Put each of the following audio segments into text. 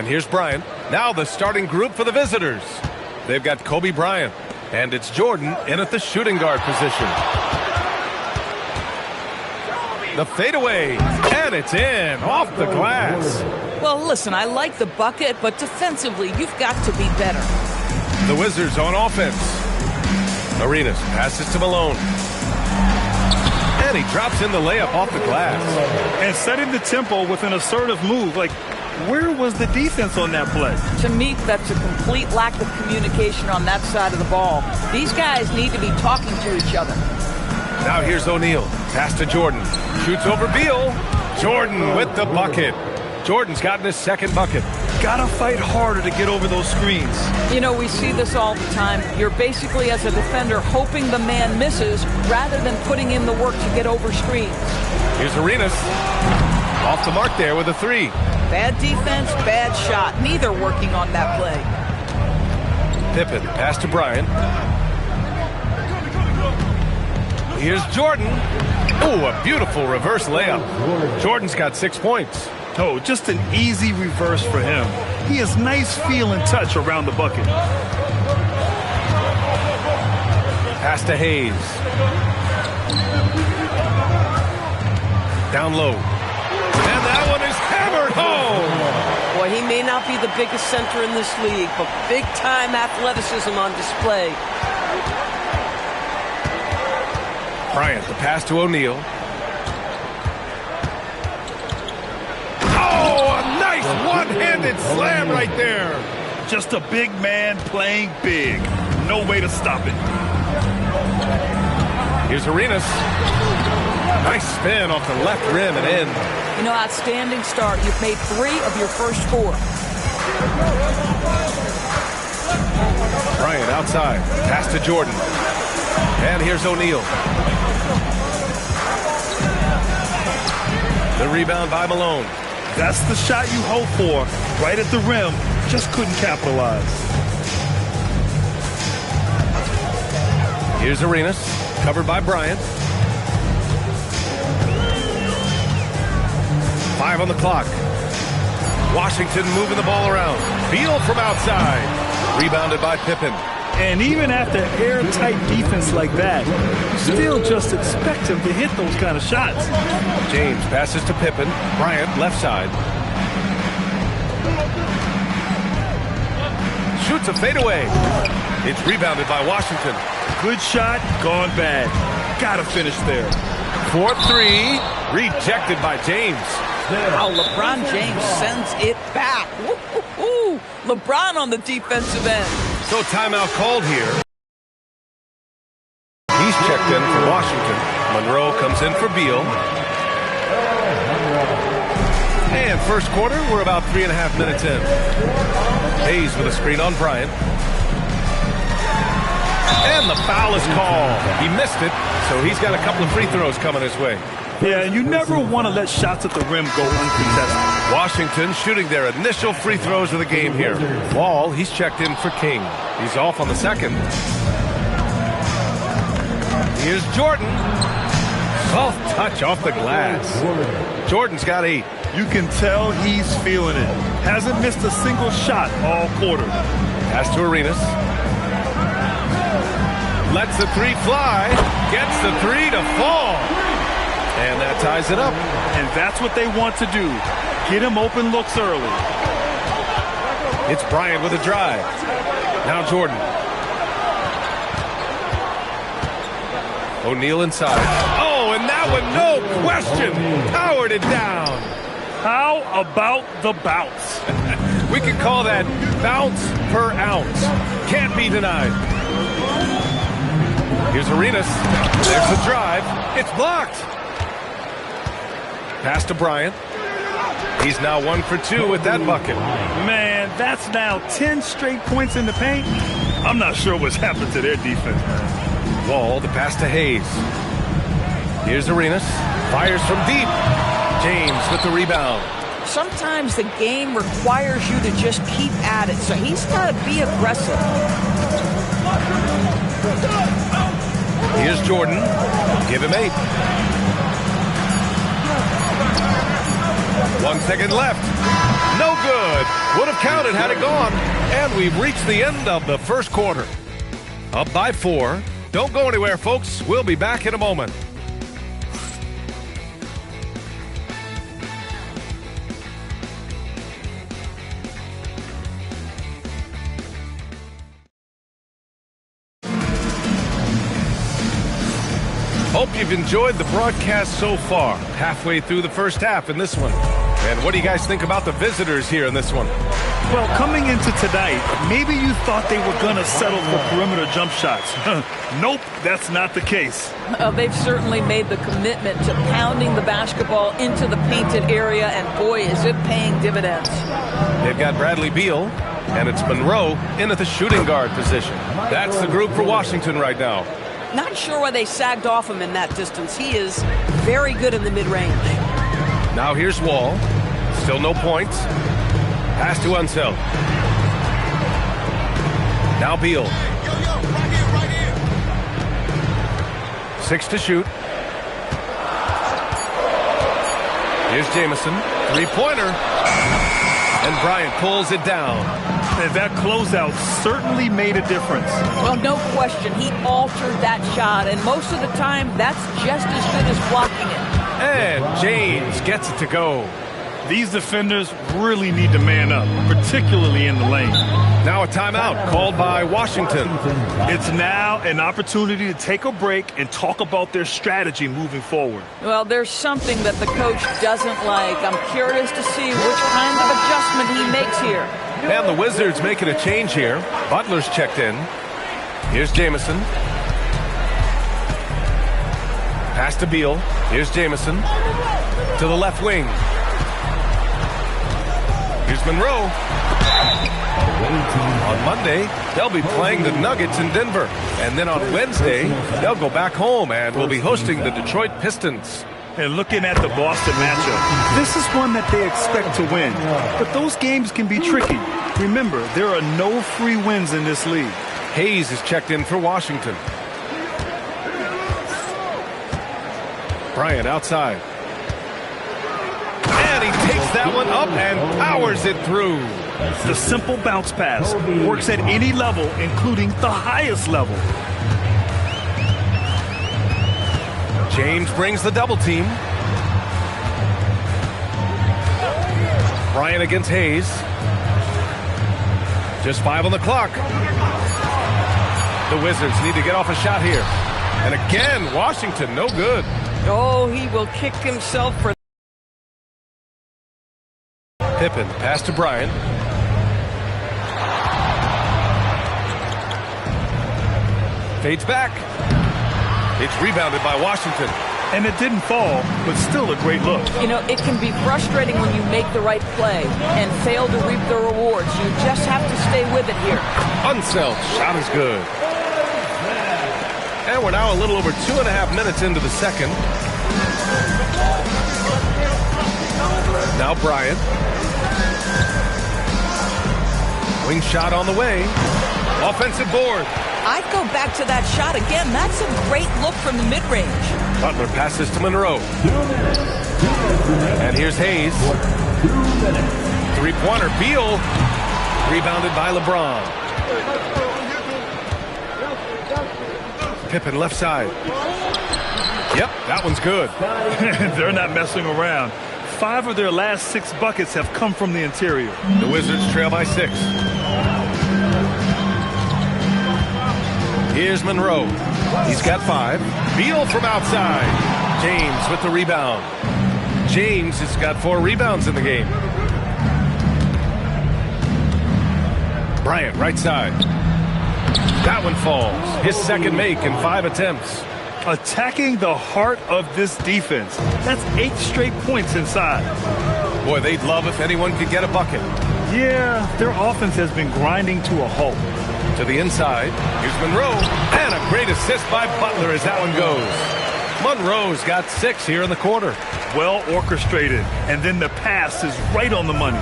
And here's Bryant. Now the starting group for the visitors. They've got Kobe Bryant. And it's Jordan in at the shooting guard position. The fadeaway. And it's in. Off the glass. Well, listen, I like the bucket, but defensively, you've got to be better. The Wizards on offense. Arenas passes to Malone. And he drops in the layup off the glass. And setting the tempo with an assertive move. Like, where was the defense on that play? To me, that's a complete lack of communication on that side of the ball. These guys need to be talking to each other. Now here's O'Neal. Pass to Jordan. Shoots over Beal. Jordan with the bucket. Jordan's gotten his second bucket. Gotta fight harder to get over those screens. You know, we see this all the time. You're basically, as a defender, hoping the man misses rather than putting in the work to get over screens. Here's Arenas. Off the mark there with a three. Bad defense, bad shot. Neither working on that play. Pippen, pass to Bryant. Here's Jordan. Oh, a beautiful reverse layup. Jordan's got 6 points. Oh, just an easy reverse for him. He has nice feel and touch around the bucket. Pass to Hayes. Down low. And that one is hammered home. Boy, he may not be the biggest center in this league, but big-time athleticism on display. Bryant, the pass to O'Neal. Oh, a nice one-handed slam right there. Just a big man playing big. No way to stop it. Here's Arenas. Nice spin off the left rim and in. You know, outstanding start. You've made 3 of your first 4. Bryant outside. Pass to Jordan. And here's O'Neal. The rebound by Malone. That's the shot you hope for. Right at the rim. Just couldn't capitalize. Here's Arenas. Covered by Bryant. 5 on the clock. Washington moving the ball around. Beal from outside. Rebounded by Pippen. And even after airtight defense like that, you still just expect him to hit those kind of shots. James passes to Pippen. Bryant left side. Shoots a fadeaway. It's rebounded by Washington. Good shot, gone bad. Gotta finish there. 4-3. Rejected by James. Wow, LeBron James sends it back. Woo-hoo-hoo. LeBron on the defensive end. So timeout called here. He's checked in for Washington. Monroe comes in for Beal. And first quarter, we're about 3.5 minutes in. Hayes with a screen on Bryant. And the foul is called. He missed it, so he's got a couple of free throws coming his way. Yeah, and you never want to let shots at the rim go uncontested. Washington shooting their initial free throws of the game here. Wall, he's checked in for King. He's off on the second. Here's Jordan. Soft touch off the glass. Jordan's got 8. You can tell he's feeling it. Hasn't missed a single shot all quarter. Pass to Arenas. Lets the 3 fly. Gets the 3 to fall. And that ties it up. And that's what they want to do. Get him open looks early. It's Bryant with a drive. Now Jordan. O'Neal inside. Oh, and that one, no question, powered it down. How about the bounce? We could call that bounce per ounce. Can't be denied. Here's Arenas. There's the drive. It's blocked. Pass to Bryant. He's now 1 for 2 with that bucket. Man, that's now 10 straight points in the paint. I'm not sure what's happened to their defense. Wall, the pass to Hayes. Here's Arenas. Fires from deep. James with the rebound. Sometimes the game requires you to just keep at it, so he's got to be aggressive. Here's Jordan. Give him 8. 1 second left. No good. Would have counted had it gone. And we've reached the end of the first quarter. Up by 4. Don't go anywhere, folks. We'll be back in a moment. Hope you've enjoyed the broadcast so far. Halfway through the first half in this one. And what do you guys think about the visitors here in this one? Well, coming into tonight, maybe you thought they were going to settle for perimeter jump shots. Nope, that's not the case. They've certainly made the commitment to pounding the basketball into the painted area, and boy, is it paying dividends. They've got Bradley Beal, and it's Monroe in at the shooting guard position. That's the group for Washington right now. Not sure why they sagged off him in that distance. He is very good in the mid-range. Now here's Wall. Still no points. Pass to Unseld. Now Beal. 6 to shoot. Here's Jamison. Three-pointer. And Bryant pulls it down. And that closeout certainly made a difference. Well, no question. He altered that shot, and most of the time, that's just as good as blocking it. And James gets it to go. These defenders really need to man up, particularly in the lane. Now a timeout called by Washington. It's now an opportunity to take a break and talk about their strategy moving forward. Well, there's something that the coach doesn't like. I'm curious to see which kind of adjustment he makes here. And the Wizards making a change here. Butler's checked in. Here's Jamison. Pass to Beal. Here's Jamison. To the left wing. Here's Monroe. On Monday, they'll be playing the Nuggets in Denver. And then on Wednesday, they'll go back home and will be hosting the Detroit Pistons. And looking at the Boston matchup, this is one that they expect to win. But those games can be tricky. Remember, there are no free wins in this league. Hayes is checked in for Washington. Bryant outside. And he takes that one up and powers it through. The simple bounce pass works at any level, including the highest level. James brings the double team. Bryant against Hayes. Just 5 on the clock. The Wizards need to get off a shot here. And again, Washington, no good. Oh, he will kick himself for... Pippen, pass to Bryant. Fades back. It's rebounded by Washington. And it didn't fall, but still a great look. You know, it can be frustrating when you make the right play and fail to reap the rewards. You just have to stay with it here. Unseld, shot is good. And we're now a little over 2.5 minutes into the second. Now Bryant. Wing shot on the way. Offensive board. I'd go back to that shot again. That's a great look from the mid-range. Butler passes to Monroe. And here's Hayes. Three-pointer. Beal. Rebounded by LeBron. Pippen left side. Yep, that one's good. They're not messing around. 5 of their last 6 buckets have come from the interior. The Wizards trail by 6. Here's Monroe. He's got 5. Beal from outside. James with the rebound. James has got 4 rebounds in the game. Bryant, right side. That one falls. His second make in 5 attempts. Attacking the heart of this defense. That's 8 straight points inside. Boy, they'd love if anyone could get a bucket. Yeah, their offense has been grinding to a halt. To the inside. Here's Monroe. And a great assist by Butler as that one goes. Monroe's got 6 here in the quarter. Well orchestrated. And then the pass is right on the money.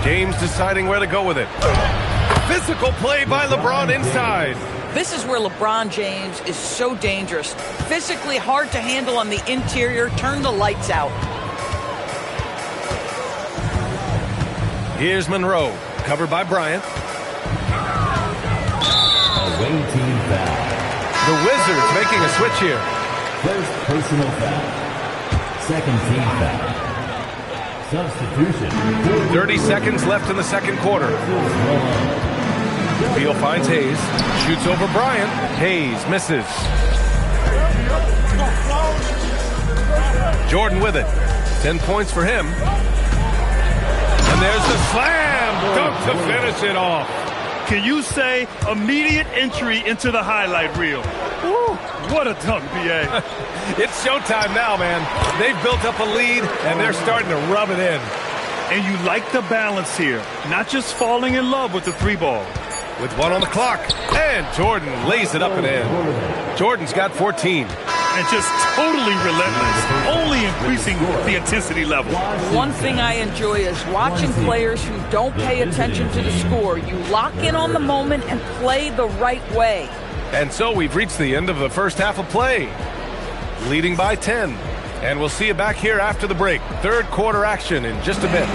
James deciding where to go with it. Physical play by LeBron inside. This is where LeBron James is so dangerous. Physically hard to handle on the interior. Turn the lights out. Here's Monroe, covered by Bryant. Away team foul. The Wizards making a switch here. First personal foul. Second team foul. Substitution. 30 seconds left in the second quarter. Beal finds Hayes. Shoots over Bryant. Hayes misses. Jordan with it. 10 points for him. And there's the slam dunk to finish it off. Can you say immediate entry into the highlight reel? Woo, what a dunk, B.A. It's showtime now, man. They've built up a lead, and they're starting to rub it in. And you like the balance here, not just falling in love with the three ball. With 1 on the clock, and Jordan lays it up and in. Jordan's got 14. And just totally relentless, only increasing the intensity level. One thing I enjoy is watching players who don't pay attention to the score. You lock in on the moment and play the right way. And so we've reached the end of the first half of play. Leading by 10. And we'll see you back here after the break. Third quarter action in just a bit.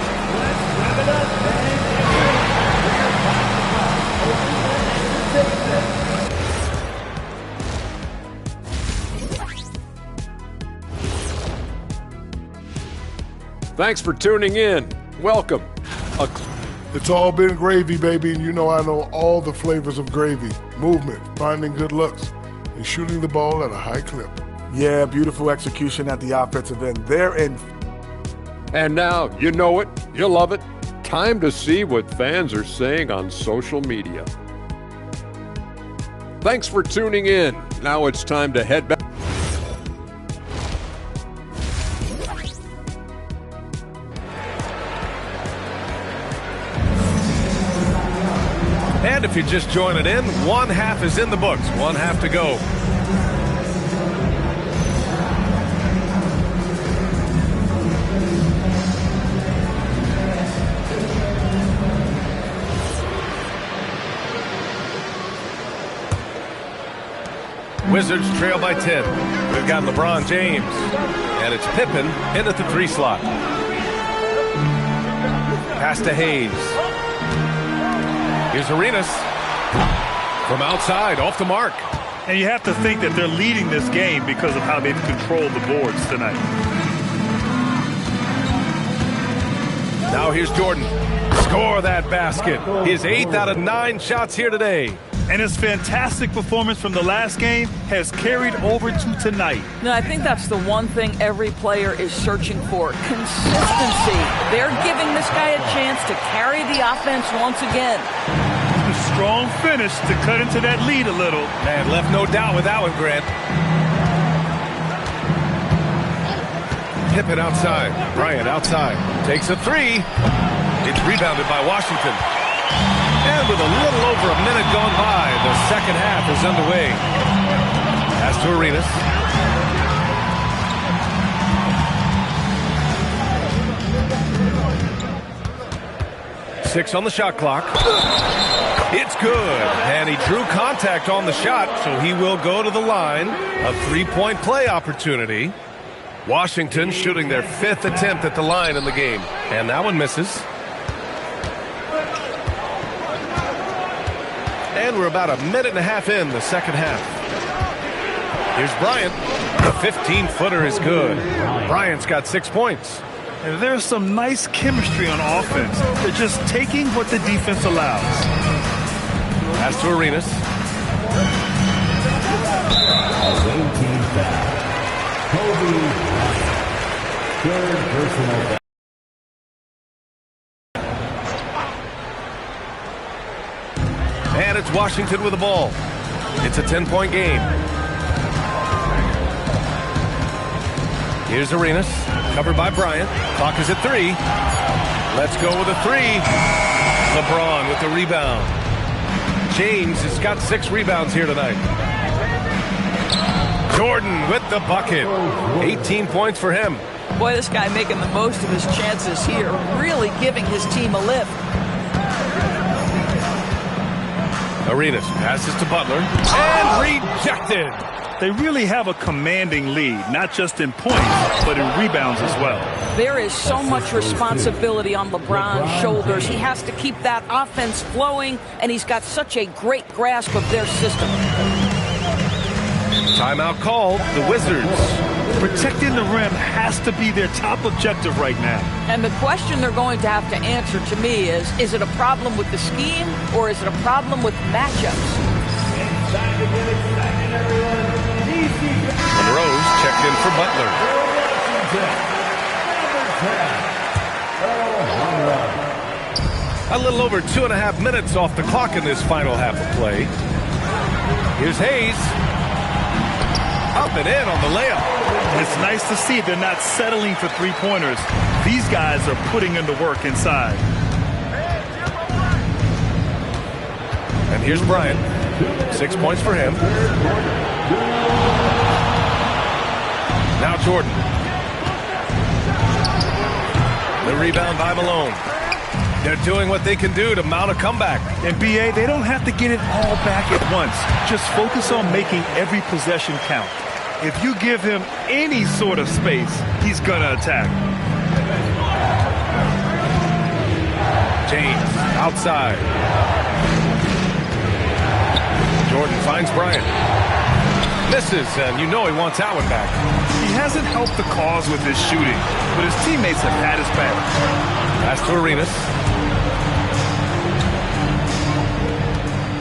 Thanks for tuning in. Welcome. It's all been gravy, baby, and you know I know all the flavors of gravy. Movement, finding good looks, and shooting the ball at a high clip. Yeah, beautiful execution at the offensive end. They're in. And now, you know it, you love it. Time to see what fans are saying on social media. Thanks for tuning in. Now it's time to head back. And if you're just joining in, one half is in the books. One half to go. Wizards trail by 10. We've got LeBron James. And it's Pippen in at the 3 slot. Pass to Hayes. Here's Arenas. From outside, off the mark. And you have to think that they're leading this game because of how they've controlled the boards tonight. Now here's Jordan. Score that basket. His 8th out of 9 shots here today. And his fantastic performance from the last game has carried over to tonight. No, I think that's the one thing every player is searching for. Consistency. They're giving this guy a chance to carry the offense once again. A strong finish to cut into that lead a little. Man, left no doubt with that one, Grant. Pippen outside. Bryant outside. Takes a 3. It's rebounded by Washington. And with a little over a minute gone by, the second half is underway. Pass to Arenas. Six on the shot clock. It's good. And he drew contact on the shot, so he will go to the line. A 3-point play opportunity. Washington shooting their 5th attempt at the line in the game. And that one misses. And we're about a minute and a half in the second half. Here's Bryant. The 15-footer is good. Bryant's got 6 points. And there's some nice chemistry on offense. They're just taking what the defense allows. Pass to Arenas. Away team foul. Kobe Bryant. Third personal foul. And it's Washington with the ball. It's a 10-point game. Here's Arenas, covered by Bryant. Clock is at 3. Let's go with a 3. LeBron with the rebound. James has got 6 rebounds here tonight. Jordan with the bucket. 18 points for him. Boy, this guy making the most of his chances here, really giving his team a lift. Arenas passes to Butler and rejected. They really have a commanding lead, not just in points, but in rebounds as well. There is so much responsibility on LeBron's shoulders. He has to keep that offense flowing, and he's got such a great grasp of their system. Timeout called. The Wizards. Protecting the rim has to be their top objective right now. And the question they're going to have to answer to me is it a problem with the scheme or is it a problem with matchups? Monroe's checked in for Butler. A little over 2.5 minutes off the clock in this final half of play. Here's Hayes. Up and in on the layup. It's nice to see they're not settling for three-pointers. These guys are putting in the work inside. And here's Bryant. 6 points for him. Now Jordan. The rebound by Malone. They're doing what they can do to mount a comeback. And BA, they don't have to get it all back at once. Just focus on making every possession count. If you give him any sort of space, he's going to attack. James outside. Jordan finds Bryant. Misses, and you know he wants that one back. He hasn't helped the cause with his shooting, but his teammates have had his back. Pass to Arenas.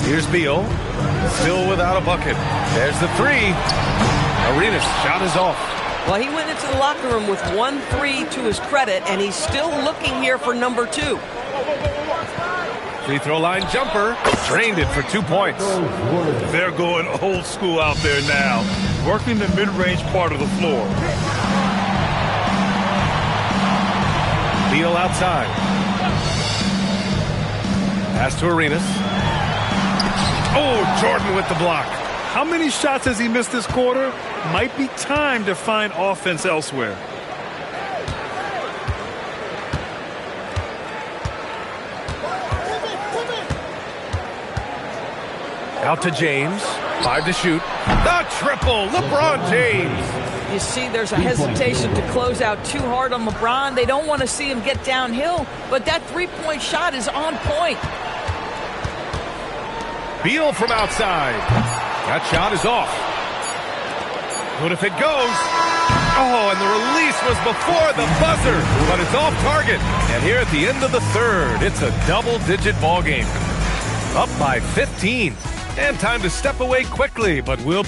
Here's Beal. Still without a bucket. There's the three. Arenas' shot is off. Well, he went into the locker room with 1-3 to his credit, and he's still looking here for number 2. Free throw line jumper. Drained it for 2 points. They're going old school out there now, working the mid-range part of the floor. Beal outside. Pass to Arenas. Oh, Jordan with the block. How many shots has he missed this quarter? Might be time to find offense elsewhere. Out to James. 5 to shoot. The triple. LeBron James. You see there's a hesitation to close out too hard on LeBron. They don't want to see him get downhill, but that three-point shot is on point. Beal from outside. That shot is off. What if it goes? Oh, and the release was before the buzzer, but it's off target. And here at the end of the third, it's a double-digit ball game. Up by 15. And time to step away quickly, but we'll...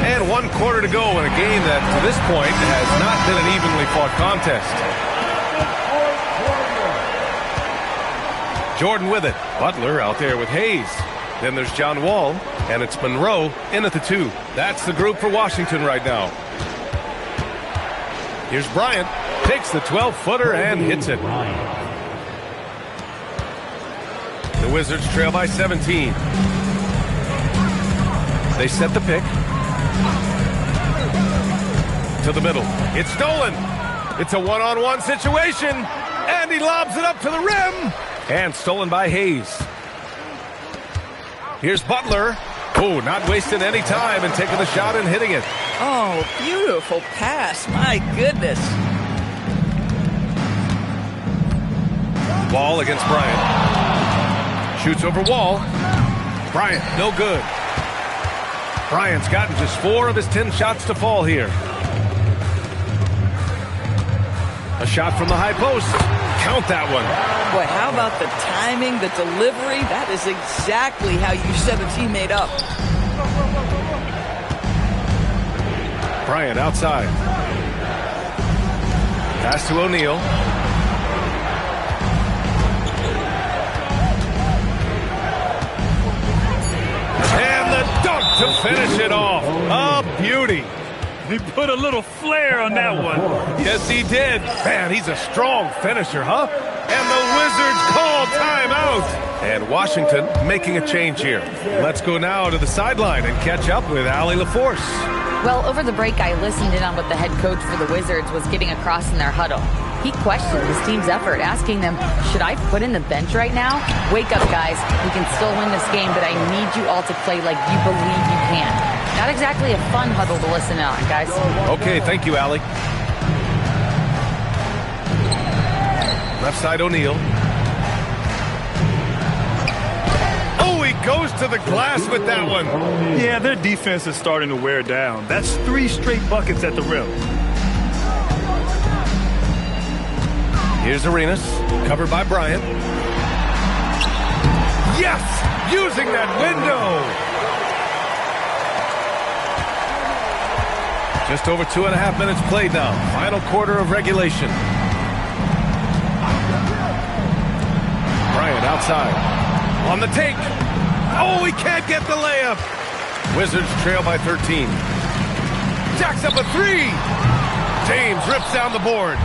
And 1 quarter to go in a game that, to this point, has not been an evenly fought contest. Jordan with it. Butler out there with Hayes. Then there's John Wall, and it's Monroe in at the 2. That's the group for Washington right now. Here's Bryant. Takes the 12-footer and hits it. The Wizards trail by 17. They set the pick. To the middle. It's stolen. It's a one-on-one situation. And he lobs it up to the rim. And stolen by Hayes. Here's Butler. Oh, not wasting any time and taking the shot and hitting it. Oh, beautiful pass. My goodness. Wall against Bryant. Shoots over Wall. Bryant, no good. Bryant's gotten just 4 of his 10 shots to fall here. A shot from the high post. Count that one. Boy, how about the timing, the delivery? That is exactly how you set a teammate up. Bryant outside. Pass to O'Neal. And the dunk to finish it off. A beauty. He put a little flair on that one. Yes, he did. Man, he's a strong finisher, huh? And the Wizards call timeout. And Washington making a change here. Let's go now to the sideline and catch up with Allie LaForce. Well, over the break, I listened in on what the head coach for the Wizards was getting across in their huddle. He questioned his team's effort, asking them, should I put in the bench right now? Wake up, guys. We can still win this game, but I need you all to play like you believe you can. Not exactly a fun huddle to listen on, guys. Okay, thank you, Allie. Left side, O'Neal. Oh, he goes to the glass with that one. Yeah, their defense is starting to wear down. That's 3 straight buckets at the rim. Here's Arenas, covered by Bryant. Yes! Using that window! Just over 2.5 minutes played now. Final quarter of regulation. Bryant outside. On the take. Oh, he can't get the layup. Wizards trail by 13. Jacks up a 3. James rips down the board.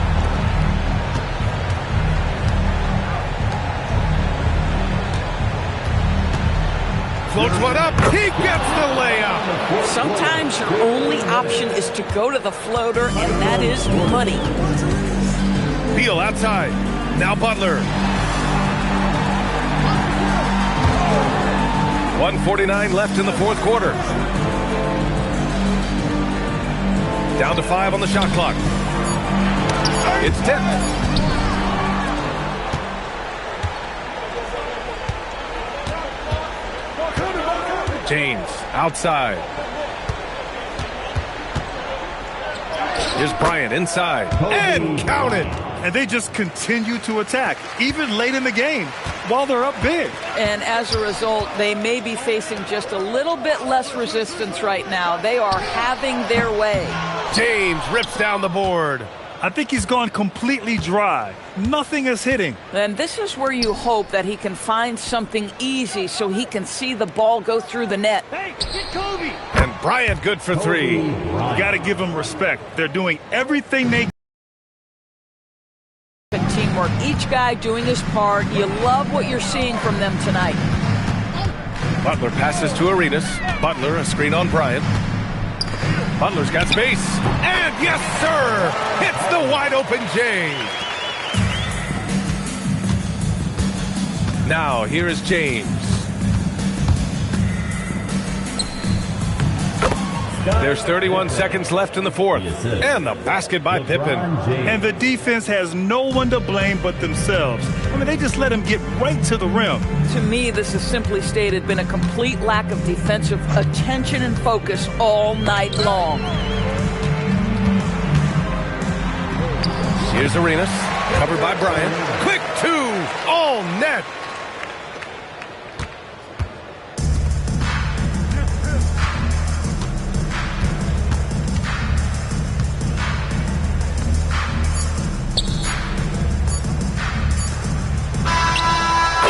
Floats one up. He gets the layup. Sometimes your only option is to go to the floater, and that is money. Beal outside. Now Butler. 1:49 left in the fourth quarter. Down to 5 on the shot clock. It's tipped. James outside. Here's Bryant inside. And counted. And they just continue to attack, even late in the game, while they're up big. And as a result, they may be facing just a little bit less resistance right now. They are having their way. James rips down the board. I think he's gone completely dry. Nothing is hitting. And this is where you hope that he can find something easy so he can see the ball go through the net. Hey, get Kobe! And Bryant good for 3. You got to give them respect. They're doing everything they can. Teamwork, each guy doing his part. You love what you're seeing from them tonight. Butler passes to Arenas. Butler, a screen on Bryant. Butler's got space. And yes, sir! Hits the wide open J. Now, here is James. There's 31 seconds left in the fourth. And the basket by Pippen. And the defense has no one to blame but themselves. I mean, they just let him get right to the rim. To me, this has simply stated been a complete lack of defensive attention and focus all night long. Here's Arenas, covered by Bryant. Quick 2, all net.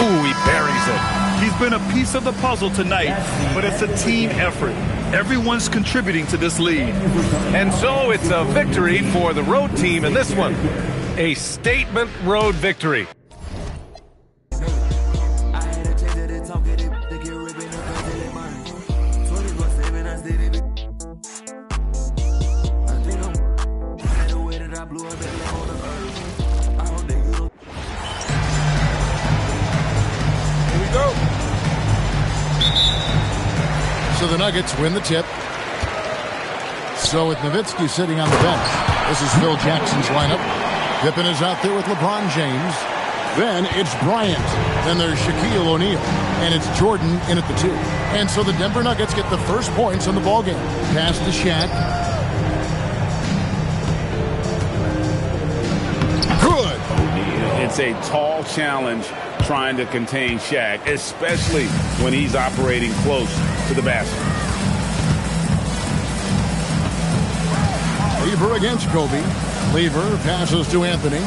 Ooh, he buries it. He's been a piece of the puzzle tonight, but it's a team effort. Everyone's contributing to this lead. And so it's a victory for the road team in this one. A statement road victory. So the Nuggets win the tip. So with Nowitzki sitting on the bench, this is Phil Jackson's lineup. Pippen is out there with LeBron James. Then it's Bryant. Then there's Shaquille O'Neal. And it's Jordan in at the 2. And so the Denver Nuggets get the first points in the ballgame. Pass to Shaq. Good. It's a tall challenge trying to contain Shaq, especially when he's operating close to the basket. Lever against Kobe. Lever passes to Anthony.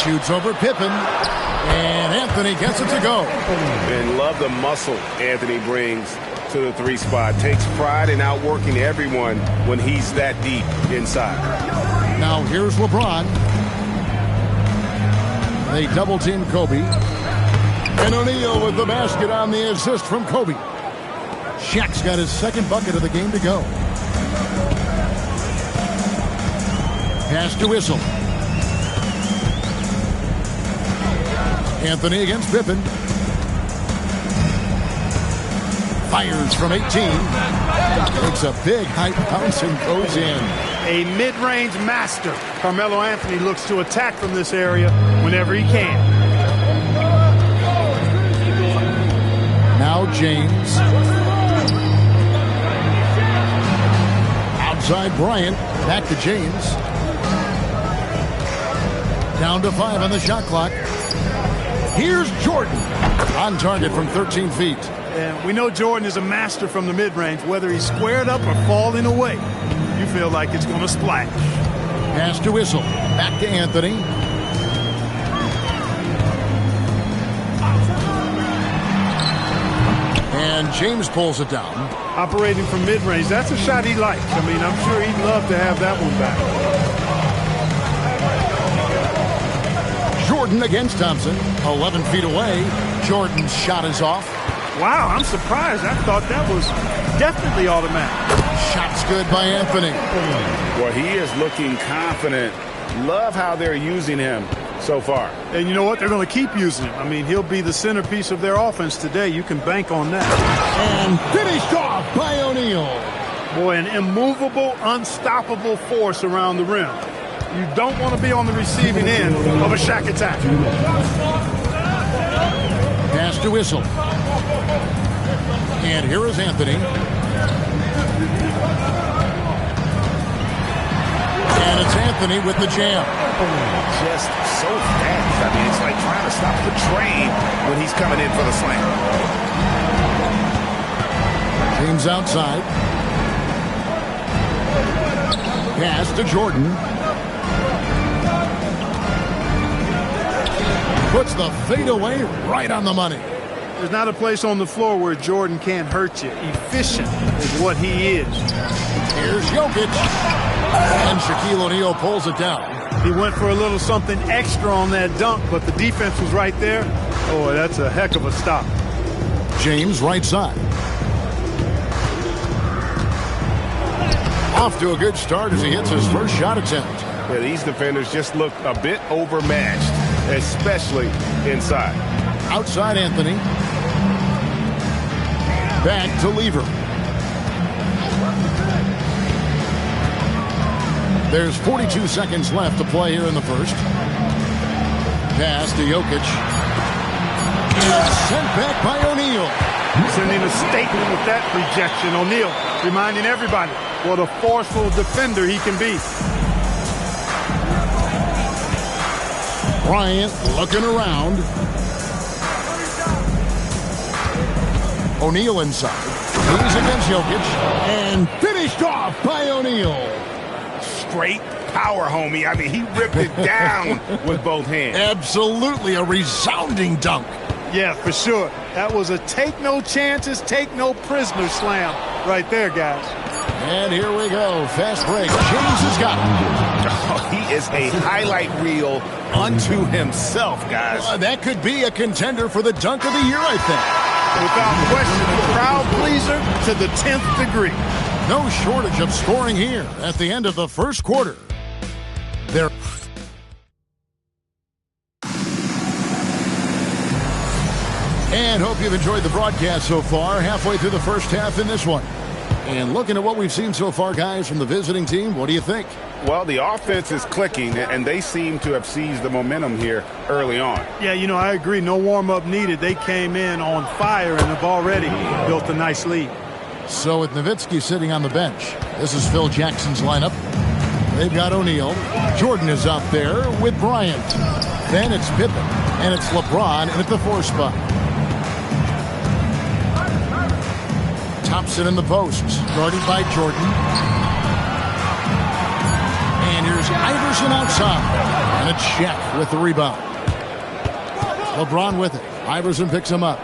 Shoots over Pippen. And Anthony gets it to go. And love the muscle Anthony brings to the 3 spot. Takes pride in outworking everyone when he's that deep inside. Now here's LeBron. They double team Kobe. And O'Neal with the basket on the assist from Kobe. Shaq's got his second bucket of the game to go. Pass to Whistle. Anthony against Pippen. Fires from 18. Takes a big high bounce and goes in. A mid-range master. Carmelo Anthony looks to attack from this area whenever he can. Now James. Outside Bryant. Back to James. Down to 5 on the shot clock. Here's Jordan. On target from 13 feet. And we know Jordan is a master from the mid-range. Whether he's squared up or falling away, you feel like it's going to splash. Pass to Whistle. Back to Anthony. And James pulls it down. Operating from mid-range, that's a shot he likes. I mean, I'm sure he'd love to have that one back. Jordan against Thompson. 11 feet away. Jordan's shot is off. Wow, I'm surprised. I thought that was definitely automatic. Shot's good by Anthony. Well, he is looking confident. Love how they're using him so far. And you know what? They're going to keep using him. I mean, he'll be the centerpiece of their offense today. You can bank on that. And finished off by O'Neal. Boy, an immovable, unstoppable force around the rim. You don't want to be on the receiving end of a Shaq attack. Pass to Whistle. And here is Anthony. And it's Anthony with the jam. Just so fast. I mean, it's like trying to stop the train when he's coming in for the slam. James outside. Pass to Jordan. Puts the fadeaway right on the money. There's not a place on the floor where Jordan can't hurt you. Efficient is what he is. Here's Jokic. And Shaquille O'Neal pulls it down. He went for a little something extra on that dunk, but the defense was right there. Oh, that's a heck of a stop. James right side. Off to a good start as he hits his first shot attempt. Yeah, these defenders just look a bit overmatched, especially inside. Outside Anthony. Back to Lever. There's 42 seconds left to play here in the first. Pass to Jokic. And sent back by O'Neal. Sending a statement with that rejection. O'Neal reminding everybody what a forceful defender he can be. Bryant looking around. O'Neal inside. He's against Jokic. And finished off by O'Neal. Straight power, homie. I mean, he ripped it down with both hands. Absolutely a resounding dunk. Yeah, for sure. That was a take no chances, take no prisoner slam right there, guys. And here we go. Fast break. James has got it. Oh, he is a highlight reel unto himself, guys. That could be a contender for the dunk of the year, I think. Without question, a crowd pleaser to the 10th degree. No shortage of scoring here at the end of the first quarter. There. And hope you've enjoyed the broadcast so far. Halfway through the first half in this one. And looking at what we've seen so far, guys, from the visiting team, what do you think? Well, the offense is clicking, and they seem to have seized the momentum here early on. Yeah, you know, I agree. No warm-up needed. They came in on fire and have already built a nice lead. So with Nowitzki sitting on the bench, this is Phil Jackson's lineup. They've got O'Neal. Jordan is out there with Bryant. Then it's Pippen, and it's LeBron at the 4 spot. Thompson in the post, guarded by Jordan. And here's Iverson outside. And it's Shaq with the rebound. LeBron with it. Iverson picks him up.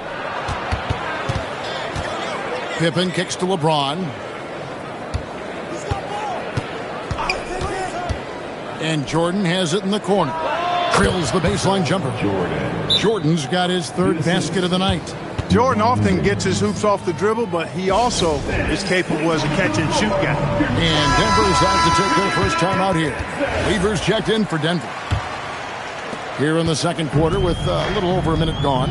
Pippen kicks to LeBron. And Jordan has it in the corner. Drills the baseline jumper. Jordan's got his third basket of the night. Jordan often gets his hoops off the dribble, but he also is capable as a catch-and-shoot guy. And Denver's out to take their first time out here. Lever's checked in for Denver. Here in the second quarter with a little over a minute gone.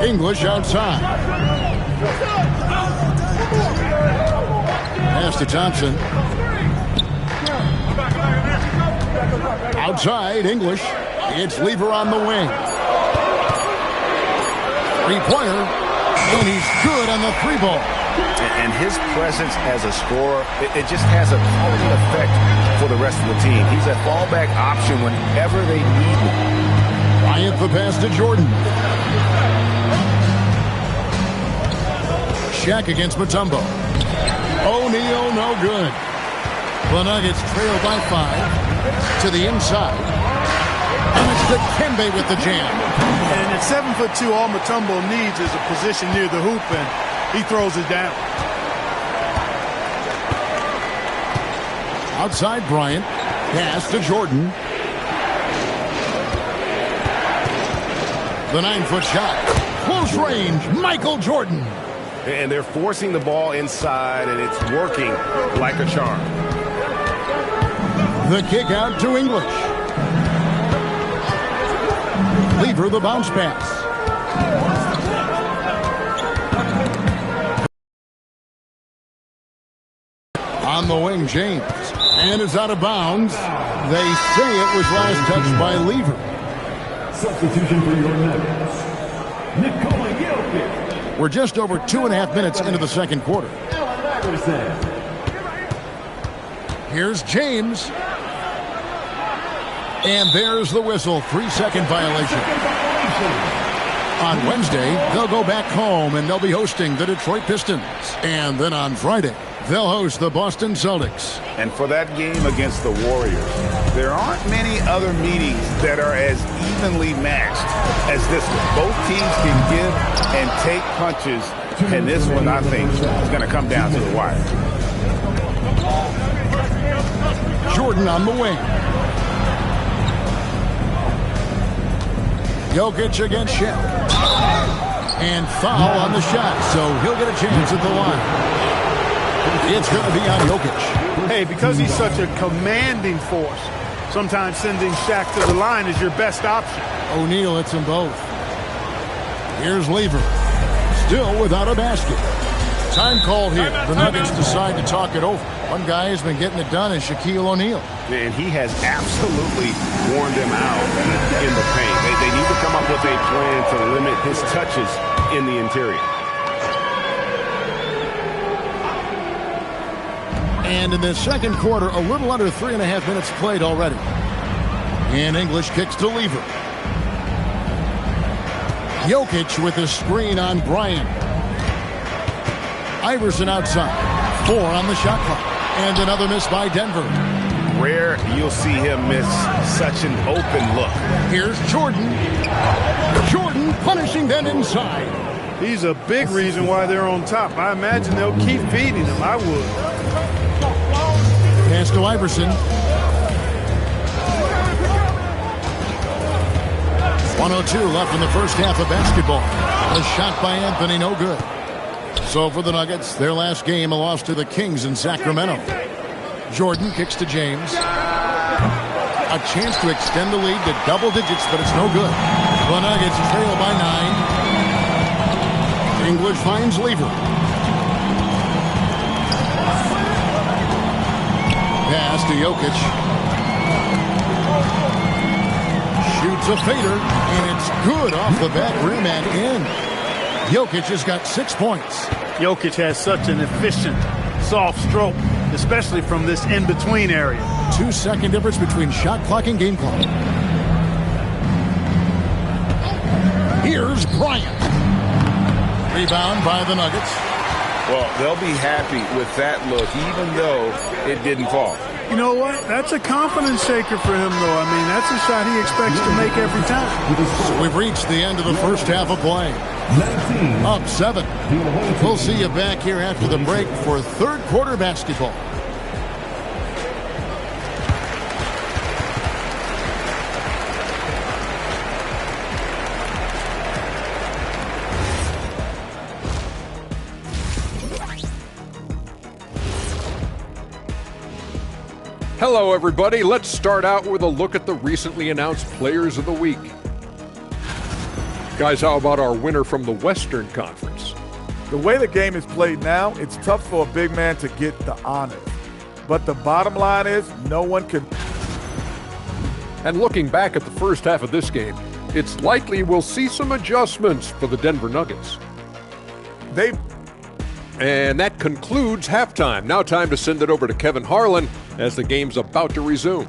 English outside. Pass to Thompson. Outside, English. It's Lever on the wing. Three-pointer. And he's good on the three ball. And his presence as a scorer, it just has a calming effect for the rest of the team. He's a fallback option whenever they need him. Bryant the pass to Jordan. Shaq against Mutombo. O'Neal, no good. The Nuggets trail by 5 to the inside. And it's Dikembe with the jam. And at 7'2", all Mutombo needs is a position near the hoop, and he throws it down. Outside Bryant. Pass to Jordan. The 9-foot shot. Close range. Michael Jordan. And they're forcing the ball inside, and it's working like a charm. The kick out to English. Lever the bounce pass. On the wing, James. And it's out of bounds. They say it was last touched by Lever. Substitution for your Nuggets, Nikola Jokic. We're just over 2.5 minutes into the second quarter. Here's James. And there's the whistle. 3-second violation. On Wednesday, they'll go back home and they'll be hosting the Detroit Pistons. And then on Friday, they'll host the Boston Celtics. And for that game against the Warriors, there aren't many other meetings that are as evenly matched as this one. Both teams can give and take punches, and this one, I think, is going to come down to the wire. Jordan on the wing. Jokic against Shaq. And foul on the shot, so he'll get a chance at the line. It's going to be on Jokic. Hey, because he's such a commanding force, sometimes sending Shaq to the line is your best option. O'Neal hits them both. Here's Lever. Still without a basket. Time called here. The Nuggets decide to talk it over. One guy has been getting it done is Shaquille O'Neal. And he has absolutely worn them out in the paint. They need to come up with a plan to limit his touches in the interior. And in the second quarter, a little under 3.5 minutes played already. And English kicks to Lever. Jokic with a screen on Bryant. Iverson outside. 4 on the shot clock. And another miss by Denver. Rare you'll see him miss such an open look. Here's Jordan. Jordan punishing them inside. He's a big reason why they're on top. I imagine they'll keep feeding him. I would. Pass to Iverson. 1:02 left in the first half of basketball. A shot by Anthony, no good. So for the Nuggets, their last game, a loss to the Kings in Sacramento. Jordan kicks to James. A chance to extend the lead to double digits, but it's no good. The Nuggets trail by 9. English finds Lever. Pass to Jokic. Shoots a fader, and it's good off the back rim and in. Jokic has got 6 points. Jokic has such an efficient, soft stroke, especially from this in-between area. 2-second difference between shot clock and game clock. Here's Bryant. Rebound by the Nuggets. Well, they'll be happy with that look, even though it didn't fall. You know what? That's a confidence shaker for him, though. I mean, that's a shot he expects to make every time. So we've reached the end of the first half of play. Up 7. We'll see you back here after the break for third quarter basketball. Hello, everybody. Let's start out with a look at the recently announced Players of the Week. Guys, how about our winner from the Western Conference? The way the game is played now, it's tough for a big man to get the honors. But the bottom line is no one can. And looking back at the first half of this game, it's likely we'll see some adjustments for the Denver Nuggets. And that concludes halftime. Now time to send it over to Kevin Harlan as the game's about to resume.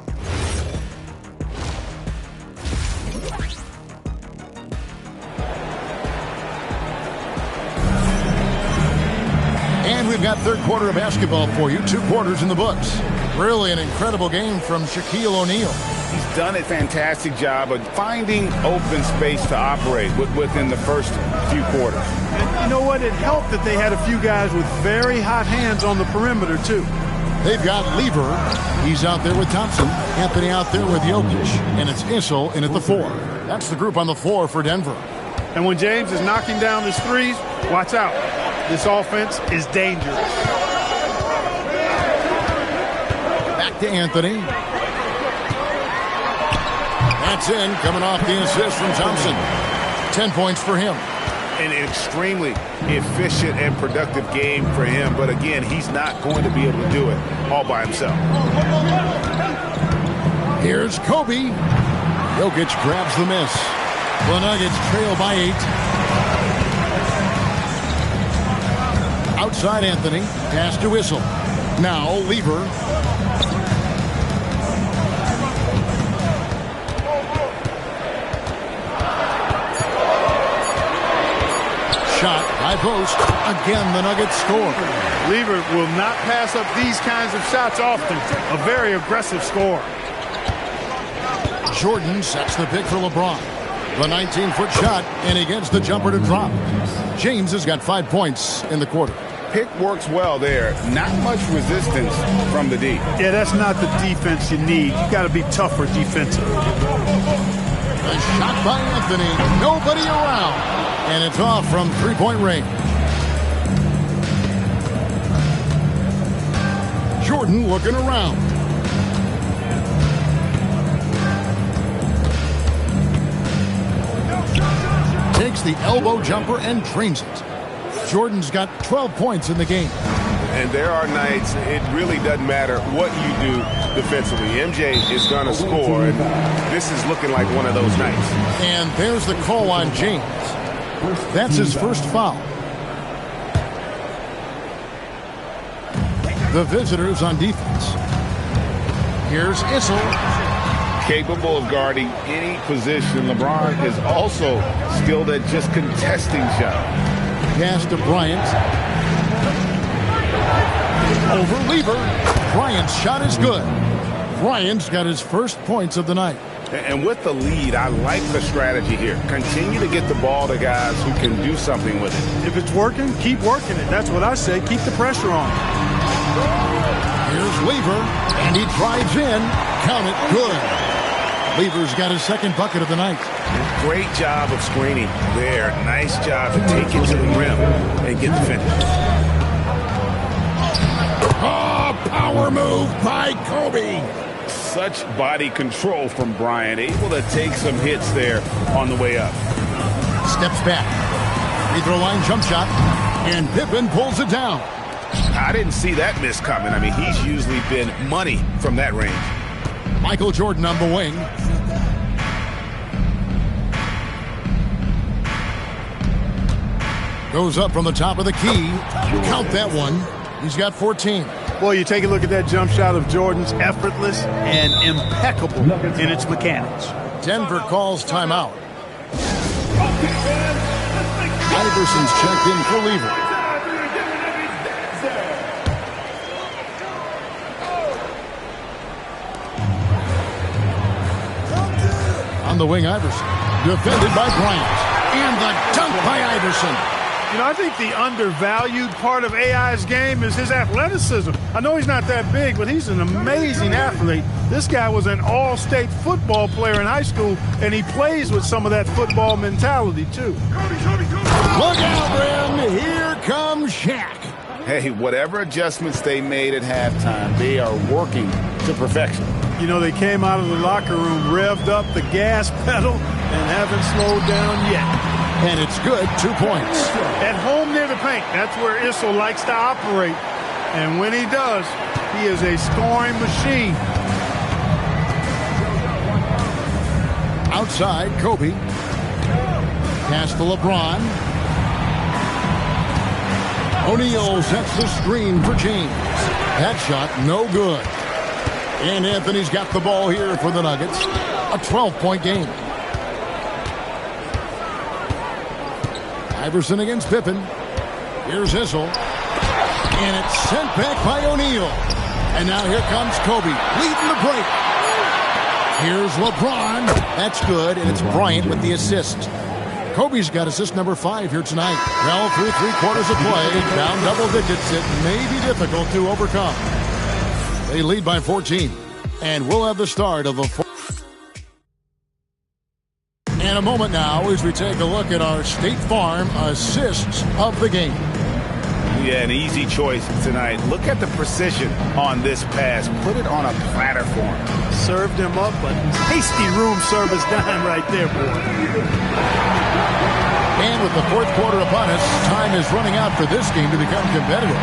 And we've got third quarter of basketball for you. 2 quarters in the books. Really an incredible game from Shaquille O'Neal. He's done a fantastic job of finding open space to operate within the first few quarters. And you know what? It helped that they had a few guys with very hot hands on the perimeter, too. They've got Lever. He's out there with Thompson. Anthony out there with Jokic. And it's Issel in at the 4. That's the group on the floor for Denver. And when James is knocking down his threes, watch out. This offense is dangerous. Back to Anthony. That's in, coming off the assist from Thompson. 10 points for him. An extremely efficient and productive game for him. But again, he's not going to be able to do it all by himself. Here's Kobe. Jokic grabs the miss. The Nuggets trail by 8. Outside Anthony. Pass to Issel. Now Lever. Shot, high post. Again, the Nuggets score. Lever will not pass up these kinds of shots often. A very aggressive scorer. Jordan sets the pick for LeBron. The 19-foot shot, and he gets the jumper to drop. James has got 5 points in the quarter. Pick works well there. Not much resistance from the D. Yeah, that's not the defense you need. You got to be tougher defensively. A shot by Anthony. Nobody around. And it's off from three-point range. Jordan looking around. Takes the elbow jumper and drains it. Jordan's got 12 points in the game. And there are nights it really doesn't matter what you do defensively. MJ is going to score, and this is looking like one of those nights. And there's the call on James. That's his first foul. The visitors on defense. Here's Issel. Capable of guarding any position. LeBron is also skilled at just contesting shots. Pass to Bryant. Over Lever. Bryant's shot is good. Bryant's got his first points of the night. And with the lead, I like the strategy here. Continue to get the ball to guys who can do something with it. If it's working, keep working it. That's what I say. Keep the pressure on. Here's Lever, and he drives in. Count it, good. Lever's got his second bucket of the night. Great job of screening there. Nice job to take it to the rim and get the finish. Oh, power move by Kobe. Such body control from Bryant. Able to take some hits there on the way up. Steps back. Free throw line jump shot. And Pippen pulls it down. I didn't see that miss coming. I mean, he's usually been money from that range. Michael Jordan on the wing. Goes up from the top of the key. Count that one. He's got 14. Well, you take a look at that jump shot of Jordan's, effortless and impeccable in its mechanics. Denver calls timeout. Iverson's checked in for Lever. On the wing, Iverson. Defended by Bryant. And the dunk by Iverson. You know, I think the undervalued part of AI's game is his athleticism. I know he's not that big, but he's an amazing athlete. This guy was an all-state football player in high school, and he plays with some of that football mentality, too. Look out, Ren. Here comes Shaq. Hey, whatever adjustments they made at halftime, they are working to perfection. You know, they came out of the locker room, revved up the gas pedal, and haven't slowed down yet. And it's good, 2 points. At home near the paint, that's where Issel likes to operate. And when he does, he is a scoring machine. Outside, Kobe. Pass to LeBron. O'Neal sets the screen for James. That shot, no good. And Anthony's got the ball here for the Nuggets. A 12-point game. Iverson against Pippen. Here's Issel. And it's sent back by O'Neal. And now here comes Kobe, leading the break. Here's LeBron. That's good, and it's Bryant with the assist. Kobe's got assist number 5 here tonight. Well, through 3 quarters of play, down double digits, it may be difficult to overcome. They lead by 14, and we'll have the start of the in a moment now as we take a look at our State Farm assists of the game. Yeah, an easy choice tonight. Look at the precision on this pass. Put it on a platter for him. Served him up a tasty room service dime right there, boy. And with the fourth quarter upon us, time is running out for this game to become competitive.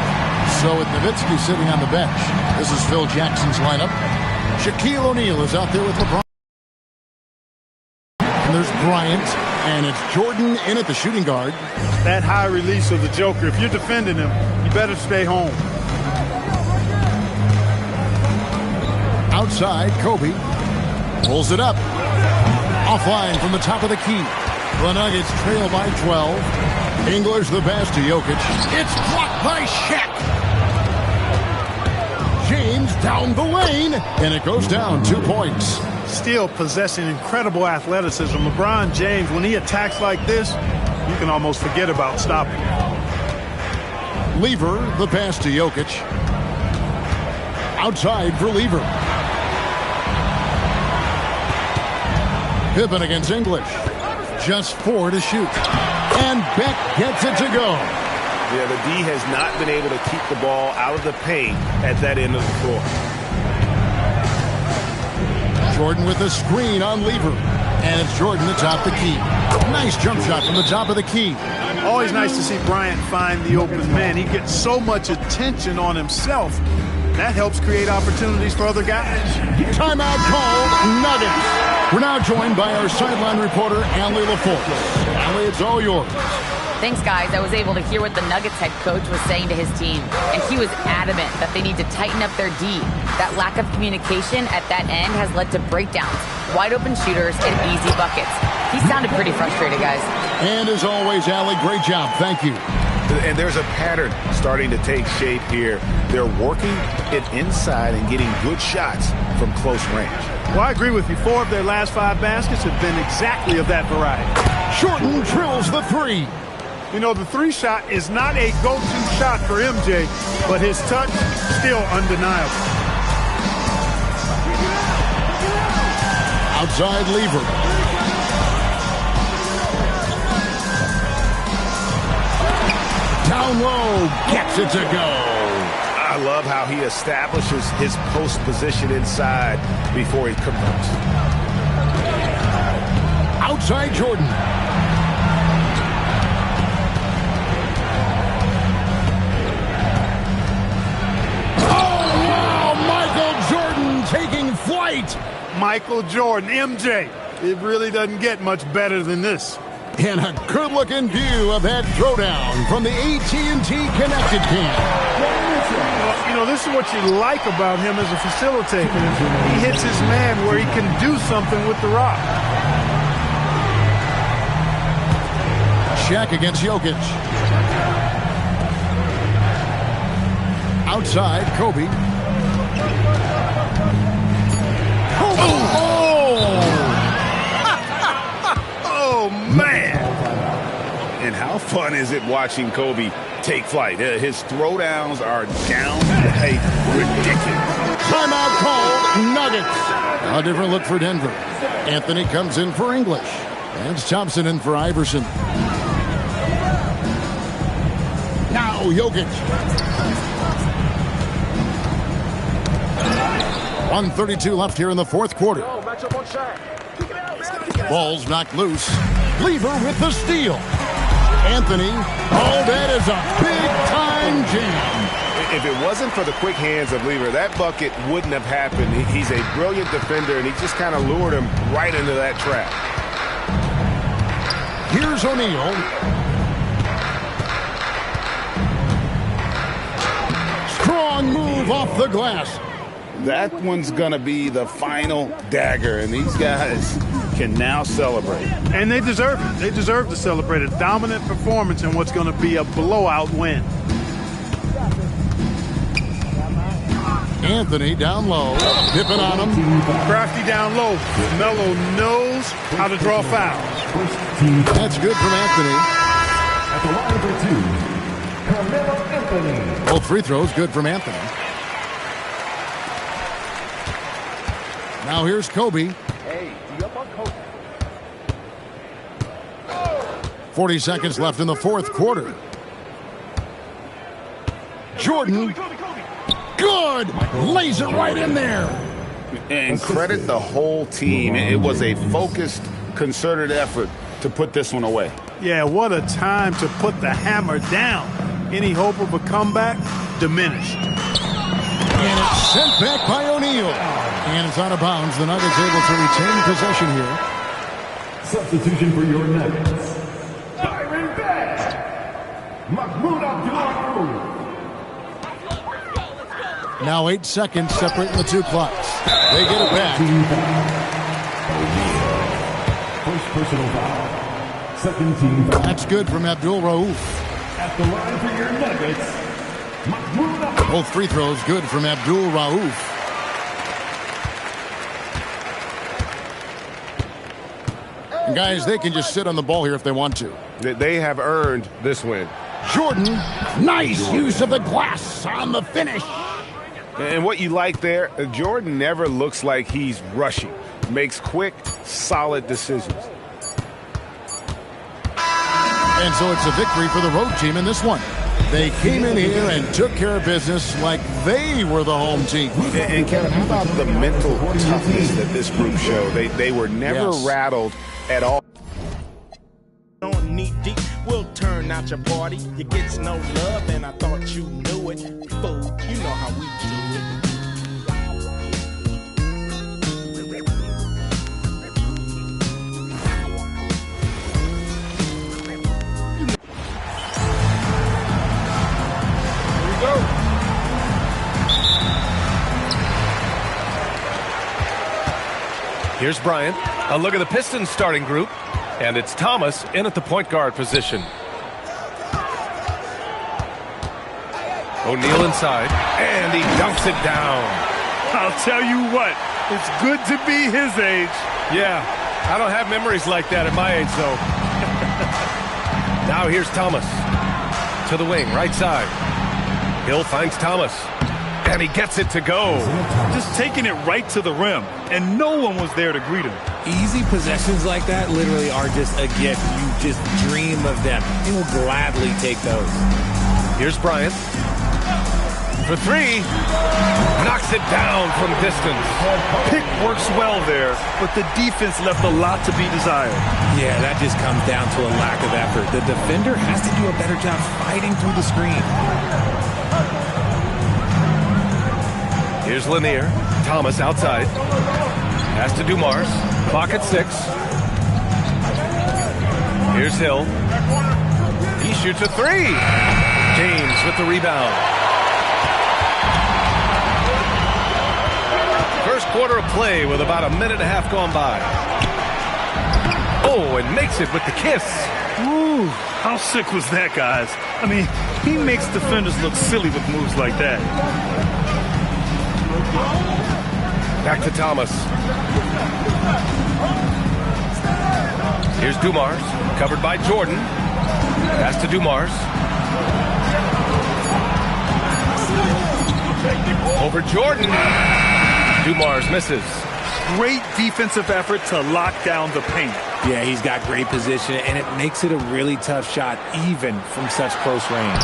So with Nowitzki sitting on the bench, this is Phil Jackson's lineup. Shaquille O'Neal is out there with LeBron. And there's Bryant, and it's Jordan in at the shooting guard. That high release of the Joker, if you're defending him, you better stay home. Outside, Kobe pulls it up. Offline from the top of the key. The Nuggets trail by 12. English the pass to Jokic. It's blocked by Shaq. James down the lane, and it goes down 2 points. Still possessing incredible athleticism. LeBron James, when he attacks like this, you can almost forget about stopping. Lever, the pass to Jokic. Outside for Lever. Pippen against English. Just 4 to shoot. And Beck gets it to go. Yeah, the D has not been able to keep the ball out of the paint at that end of the floor. Jordan with a screen on Lever. And it's Jordan atop the key. Nice jump shot from the top of the key. Always nice to see Bryant find the open man. He gets so much attention on himself. That helps create opportunities for other guys. Timeout called, Nuggets. We're now joined by our sideline reporter, Allie LaForce. Allie, it's all yours. Thanks, guys. I was able to hear what the Nuggets head coach was saying to his team, and he was adamant that they need to tighten up their D. That lack of communication at that end has led to breakdowns, wide open shooters, and easy buckets. He sounded pretty frustrated, guys. And as always, Allie, great job. Thank you. And there's a pattern starting to take shape here. They're working it inside and getting good shots from close range. Well, I agree with you. 4 of their last 5 baskets have been exactly of that variety. Jordan drills the 3. You know, the 3 shot is not a go-to shot for MJ, but his touch still undeniable. Outside Lever. Down low, gets it to go. I love how he establishes his post position inside before he converts. Outside Jordan. Taking flight. Michael Jordan, MJ. It really doesn't get much better than this. And a good-looking view of that throwdown from the AT&T Connected Cam. You know, this is what you like about him as a facilitator. He hits his man where he can do something with the rock. Shaq against Jokic. Outside, Kobe. Oh, man. And how fun is it watching Kobe take flight? His throwdowns are downright ridiculous. Timeout called, Nuggets. A different look for Denver. Anthony comes in for English. And it's Thompson in for Iverson. Now Jokic. 1:32 left here in the fourth quarter. Ball's knocked loose. Lever with the steal. Anthony. Oh, that is a big-time jam. If it wasn't for the quick hands of Lever, that bucket wouldn't have happened. He's a brilliant defender, and he just kind of lured him right into that trap. Here's O'Neal. Strong move off the glass. That one's going to be the final dagger, and these guys can now celebrate. And they deserve it. They deserve to celebrate a dominant performance in what's going to be a blowout win. Anthony down low. Dipping on him. Crafty down low. Melo knows how to draw fouls. That's good from Anthony. At the line for 2, Carmelo Anthony. Both free throws good from Anthony. Now here's Kobe. Hey, you up on Kobe? 40 seconds left in the fourth quarter. Jordan. Good. Lays it right in there. And credit the whole team. It was a focused, concerted effort to put this one away. Yeah, what a time to put the hammer down. Any hope of a comeback diminished. And it's sent back by O'Neal. And it's out of bounds. The Nuggets able to retain possession here. Substitution for your Nuggets. Byron Bass. Mahmoud Abdul-Rauf. Now 8 seconds separating the two clocks. They get it back. First personal foul. Second team foul. That's good from Abdul-Rauf. At the line for your Nuggets, Mahmoud Abdul-Rauf. Both free throws good from Abdul-Rauf. And guys, they can just sit on the ball here if they want to. They have earned this win. Jordan, nice use of the glass on the finish. And what you like there, Jordan never looks like he's rushing. Makes quick, solid decisions. And so it's a victory for the road team in this one. They came in here and took care of business like they were the home team. And Kevin, how about the mental toughness that this group showed? They were never rattled at all. On knee deep, we'll turn out your party. You get no love, and I thought you knew it. Fool, you know how we do it. Here we go. Here's Bryant. A look at the Pistons starting group. And it's Thomas in at the point guard position. O'Neal inside, and he dunks it down. I'll tell you what, it's good to be his age. Yeah, I don't have memories like that at my age, though. Now here's Thomas. To the wing, right side. Hill finds Thomas, and he gets it to go. Just taking it right to the rim, and no one was there to greet him. Easy possessions like that literally are just a gift. You just dream of them. He will gladly take those. Here's Bryant. For three. Knocks it down from distance. Pick works well there, but the defense left a lot to be desired. Yeah, that just comes down to a lack of effort. The defender has to do a better job fighting through the screen. Here's Lanier. Thomas outside. Pass to Dumars. Clock at 6. Here's Hill. He shoots a three. James with the rebound. First quarter of play with about a minute and a half gone by. Oh, and makes it with the kiss. Ooh, how sick was that, guys? I mean, he makes defenders look silly with moves like that. Back to Thomas. Here's Dumars, covered by Jordan. Pass to Dumars. Over Jordan. Dumars misses. Great defensive effort to lock down the paint. Yeah, he's got great position, and it makes it a really tough shot, even from such close range.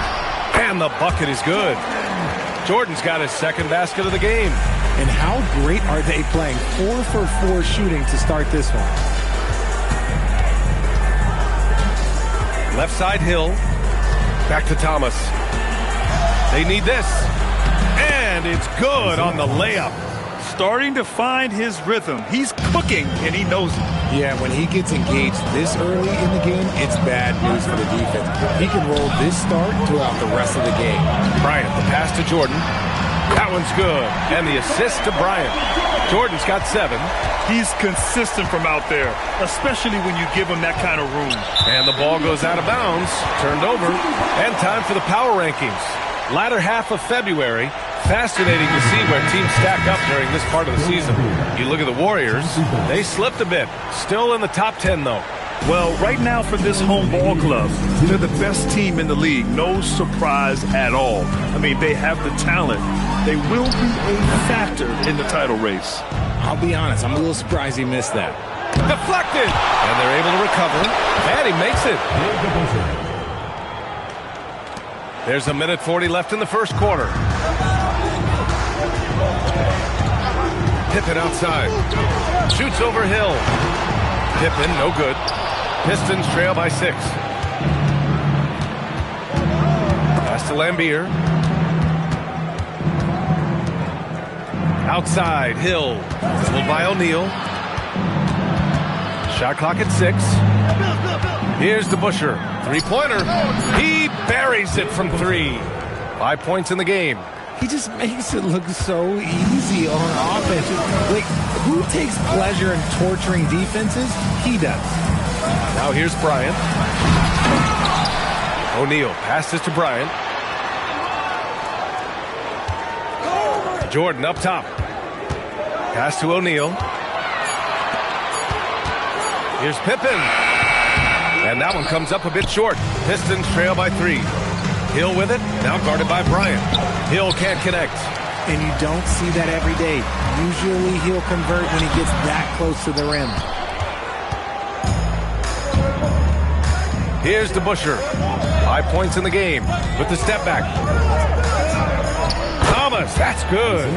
And the bucket is good. Jordan's got his second basket of the game. And how great are they playing? 4 for 4 shooting to start this one. Left side, Hill. Back to Thomas. They need this. And it's good on the layup. Starting to find his rhythm. He's cooking, and he knows it. Yeah, when he gets engaged this early in the game, it's bad news for the defense. He can roll this start throughout the rest of the game. Bryant, the pass to Jordan. That one's good. And the assist to Bryant. Jordan's got 7. He's consistent from out there, especially when you give him that kind of room. And the ball goes out of bounds, turned over, and time for the power rankings. Latter half of February. Fascinating to see where teams stack up during this part of the season. You look at the Warriors, they slipped a bit. Still in the top 10, though. Well, right now for this home ball club, they're the best team in the league. No surprise at all. I mean, they have the talent. They will be a factor in the title race. I'll be honest, I'm a little surprised he missed that. Deflected! And they're able to recover. And he makes it. There's a minute 40 left in the first quarter. Pippen outside. Shoots over Hill. Pippen, no good. Pistons trail by 6. Pass to Lambier. Outside, Hill. Dribbled by O'Neal. Shot clock at 6. Here's the Busher. 3-pointer. He buries it from 3. 5 points in the game. He just makes it look so easy on offense. Like, who takes pleasure in torturing defenses? He does. Now here's Bryant. O'Neal passes to Bryant. Jordan up top. Pass to O'Neal. Here's Pippen. And that one comes up a bit short. Pistons trail by 3. Hill with it, now guarded by Bryant. Hill can't connect. And you don't see that every day. Usually he'll convert when he gets that close to the rim. Here's the Busher. 5 points in the game with the step back. Thomas, that's good.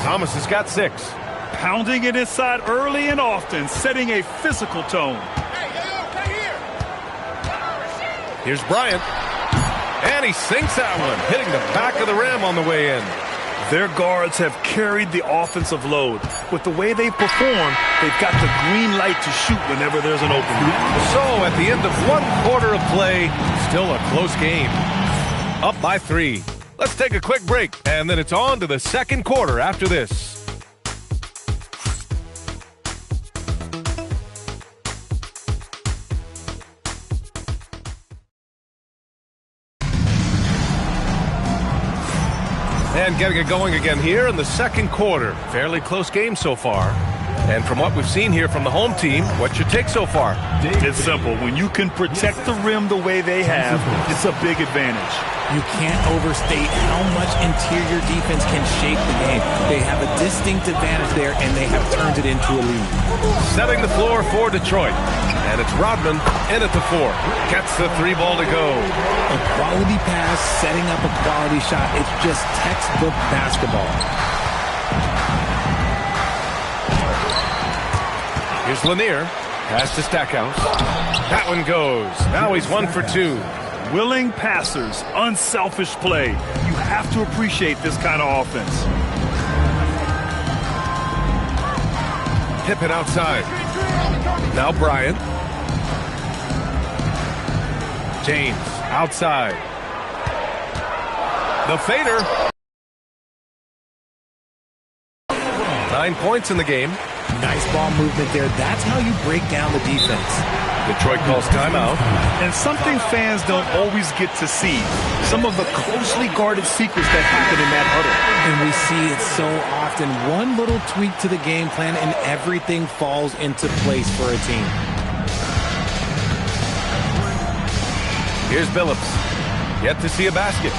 Thomas has got 6. Pounding it inside early and often, setting a physical tone. Here's Bryant. And he sinks that one, hitting the back of the rim on the way in. Their guards have carried the offensive load. With the way they perform, they've got the green light to shoot whenever there's an opening. So at the end of 1 quarter of play, still a close game. Up by 3. Let's take a quick break, and then it's on to the second quarter after this. And getting it going again here in the second quarter. Fairly close game so far. And from what we've seen here from the home team, what's your take so far? It's simple. When you can protect the rim the way they have, it's a big advantage. You can't overstate how much interior defense can shape the game. They have a distinct advantage there, and they have turned it into a lead. Setting the floor for Detroit. And it's Rodman in at the 4. Gets the 3 ball to go. A quality pass, setting up a quality shot. It's just textbook basketball. Here's Lanier. Pass to Stackhouse. That one goes. Now he's 1 for 2. Willing passers, unselfish play. You have to appreciate this kind of offense. Pippen outside. Now Bryant. James outside. The fader. 9 points in the game. Nice ball movement there. That's how you break down the defense. Detroit calls timeout. And something fans don't always get to see. Some of the closely guarded secrets that happen in that huddle. And we see it so often. One little tweak to the game plan and everything falls into place for a team. Here's Billups. Yet to see a basket.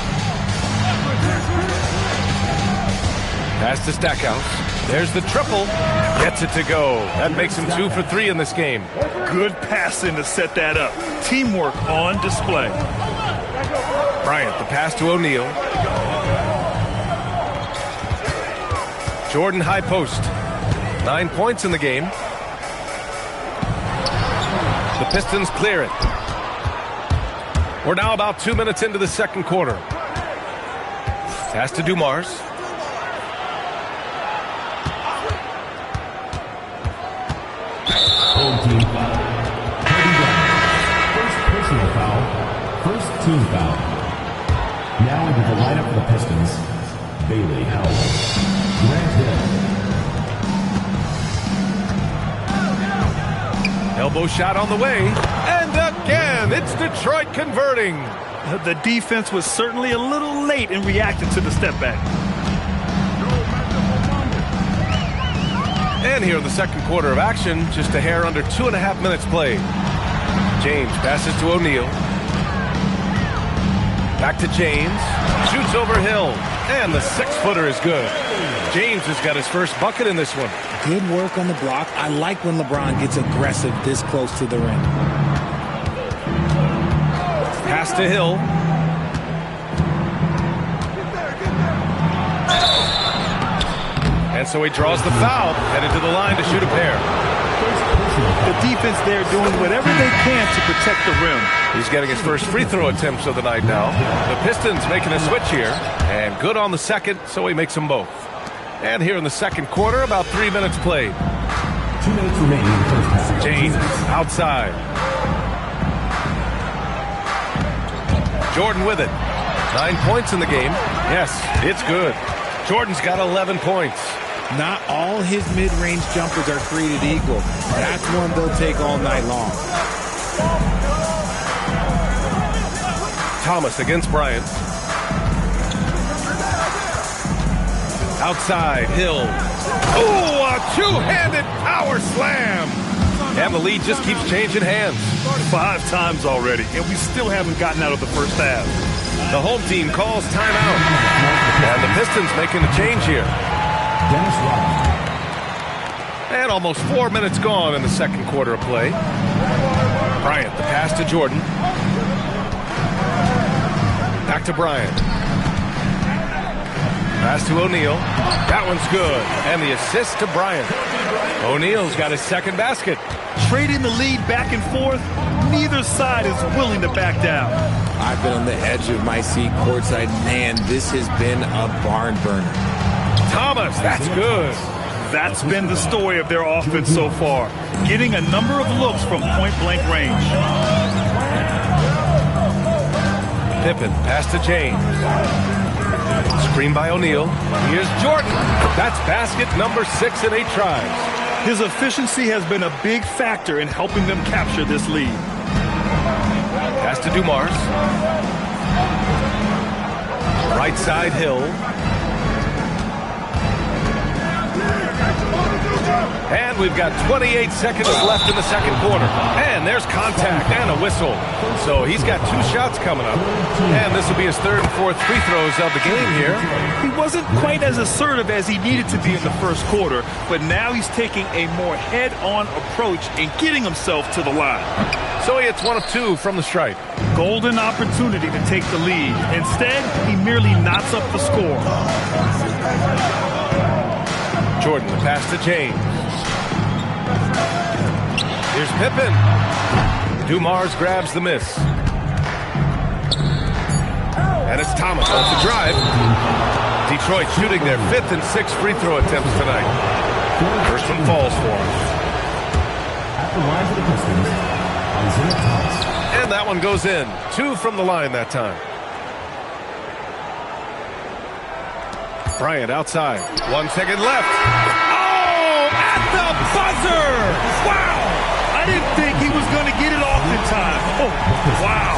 Pass to Stackhouse. There's the triple. Gets it to go. That makes him 2 for 3 in this game. Good passing to set that up. Teamwork on display. Bryant, the pass to O'Neal. Jordan high post. 9 points in the game. The Pistons clear it. We're now about 2 minutes into the second quarter. Pass to Dumars. Home team foul. First personal foul. First team foul. Now into the lineup for the Pistons. Bailey Howell. Grant Hill. Elbow shot on the way. And again, it's Detroit converting. The defense was certainly a little late in reacting to the step back. And here in the second quarter of action, just a hair under 2.5 minutes played. James passes to O'Neal. Back to James. Shoots over Hill. And the 6-footer is good. James has got his first bucket in this one. Good work on the block. I like when LeBron gets aggressive this close to the rim. Pass to Hill. And so he draws the foul, headed to the line to shoot a pair. The defense there doing whatever they can to protect the rim. He's getting his first free throw attempts of the night now. The Pistons making a switch here, and good on the second, so he makes them both. And here in the second quarter, about 3 minutes played. 2 minutes remaining in the first half. James outside. Jordan with it. 9 points in the game. Yes, it's good. Jordan's got 11 points. Not all his mid-range jumpers are created equal. That's one they'll take all night long. Thomas against Bryant. Outside, Hill. Oh, a two-handed power slam. And the lead just keeps changing hands. 5 times already, and we still haven't gotten out of the first half. The home team calls timeout. And the Pistons making a change here. Dennis Rodman. And almost 4 minutes gone in the second quarter of play. Bryant, the pass to Jordan. Back to Bryant. Pass to O'Neal. That one's good. And the assist to Bryant. O'Neal's got his second basket. Trading the lead back and forth, neither side is willing to back down. I've been on the edge of my seat courtside. Man, this has been a barn burner. Thomas, that's good. That's been the story of their offense so far, getting a number of looks from point-blank range. Pippen, pass to James. Screen by O'Neal. Here's Jordan. That's basket number 6 in 8 tries. His efficiency has been a big factor in helping them capture this lead. Pass to Dumars. Right side, Hill. And we've got 28 seconds left in the second quarter. And there's contact and a whistle. So he's got 2 shots coming up. And this will be his 3rd and 4th free throws of the game here. He wasn't quite as assertive as he needed to be in the first quarter, but now he's taking a more head-on approach and getting himself to the line. So he hits 1 of 2 from the stripe. Golden opportunity to take the lead. Instead, he merely knots up the score. Jordan, the pass to James. Here's Pippen. Dumars grabs the miss. And it's Thomas off the drive. Detroit shooting their 5th and 6th free throw attempts tonight. First one falls for him. At the line for the Pistons, Isaiah Thomas. And that one goes in. 2 from the line that time. Bryant outside. 1 second left. Oh, at the buzzer! Wow! I didn't think he was going to get it off in time. Oh, wow.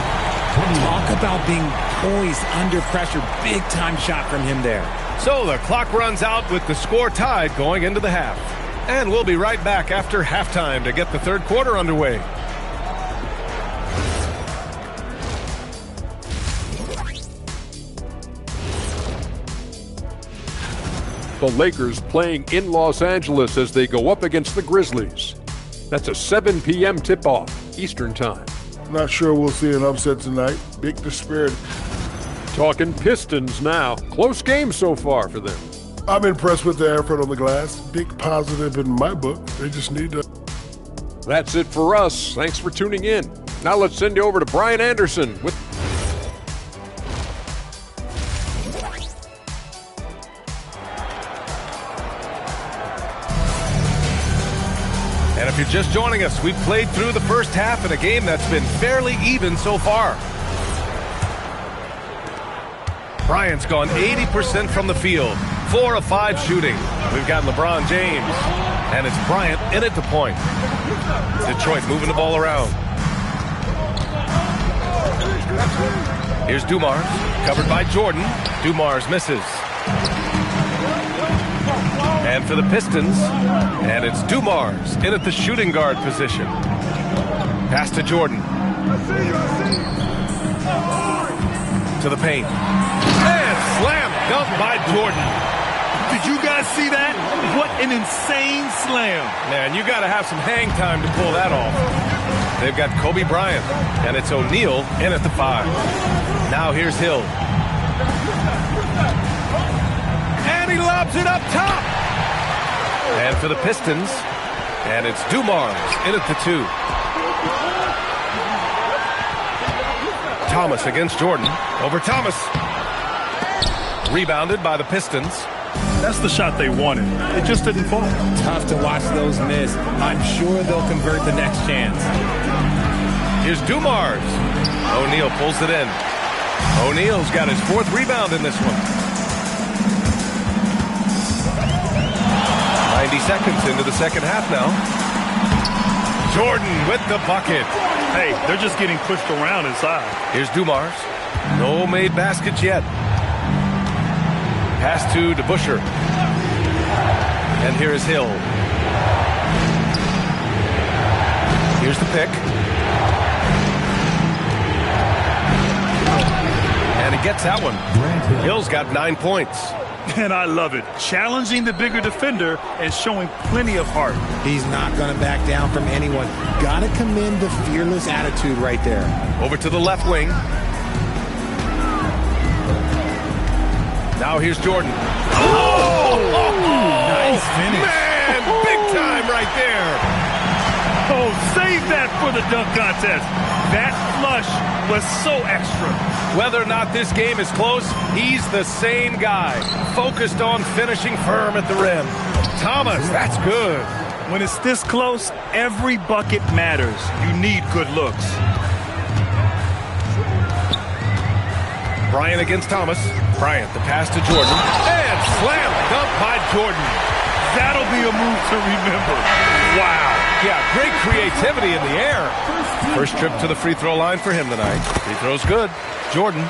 Talk about being poised under pressure. Big time shot from him there. So the clock runs out with the score tied going into the half. And we'll be right back after halftime to get the third quarter underway. The Lakers playing in Los Angeles as they go up against the Grizzlies. That's a 7 p.m. tip-off, Eastern Time. Not sure we'll see an upset tonight. Big disparity. Talking Pistons now. Close game so far for them. I'm impressed with their effort on the glass. Big positive in my book. They just need to... That's it for us. Thanks for tuning in. Now let's send you over to Brian Anderson with... And if you're just joining us, we've played through the first half in a game that's been fairly even so far. Bryant's gone 80% from the field, 4 of 5 shooting. We've got LeBron James, and it's Bryant in at the point. Detroit moving the ball around. Here's Dumars, covered by Jordan. Dumars misses. And for the Pistons, and it's Dumars in at the shooting guard position. Pass to Jordan. To the paint. And slam dunk by Jordan. Did you guys see that? What an insane slam. Man, you got to have some hang time to pull that off. They've got Kobe Bryant, and it's O'Neal in at the 5. Now here's Hill. And he lobs it up top. And for the Pistons, and it's Dumars in at the 2. Thomas against Jordan. Over Thomas. Rebounded by the Pistons. That's the shot they wanted. It just didn't fall. Tough to watch those miss. I'm sure they'll convert the next chance. Here's Dumars. O'Neal pulls it in. O'Neal's got his 4th rebound in this one. 90 seconds into the second half now. Jordan with the bucket. Hey, they're just getting pushed around inside. Here's Dumars. No made baskets yet. Pass to DeBusschere. And here is Hill. Here's the pick. And he gets that one. Hill's got 9 points. And I love it. Challenging the bigger defender and showing plenty of heart. He's not going to back down from anyone. Got to commend the fearless attitude right there. Over to the left wing. Now here's Jordan. Oh! Nice finish. Man, big time right there. Oh, save that for the dunk contest. That flush was so extra. Whether or not this game is close, he's the same guy. Focused on finishing firm at the rim. Thomas, that's good. When it's this close, every bucket matters. You need good looks. Bryant against Thomas. Bryant, the pass to Jordan. And slam dunk by Jordan. That'll be a move to remember. Wow. Yeah, great creativity in the air. First trip to the free throw line for him tonight. Free throw's good. Jordan.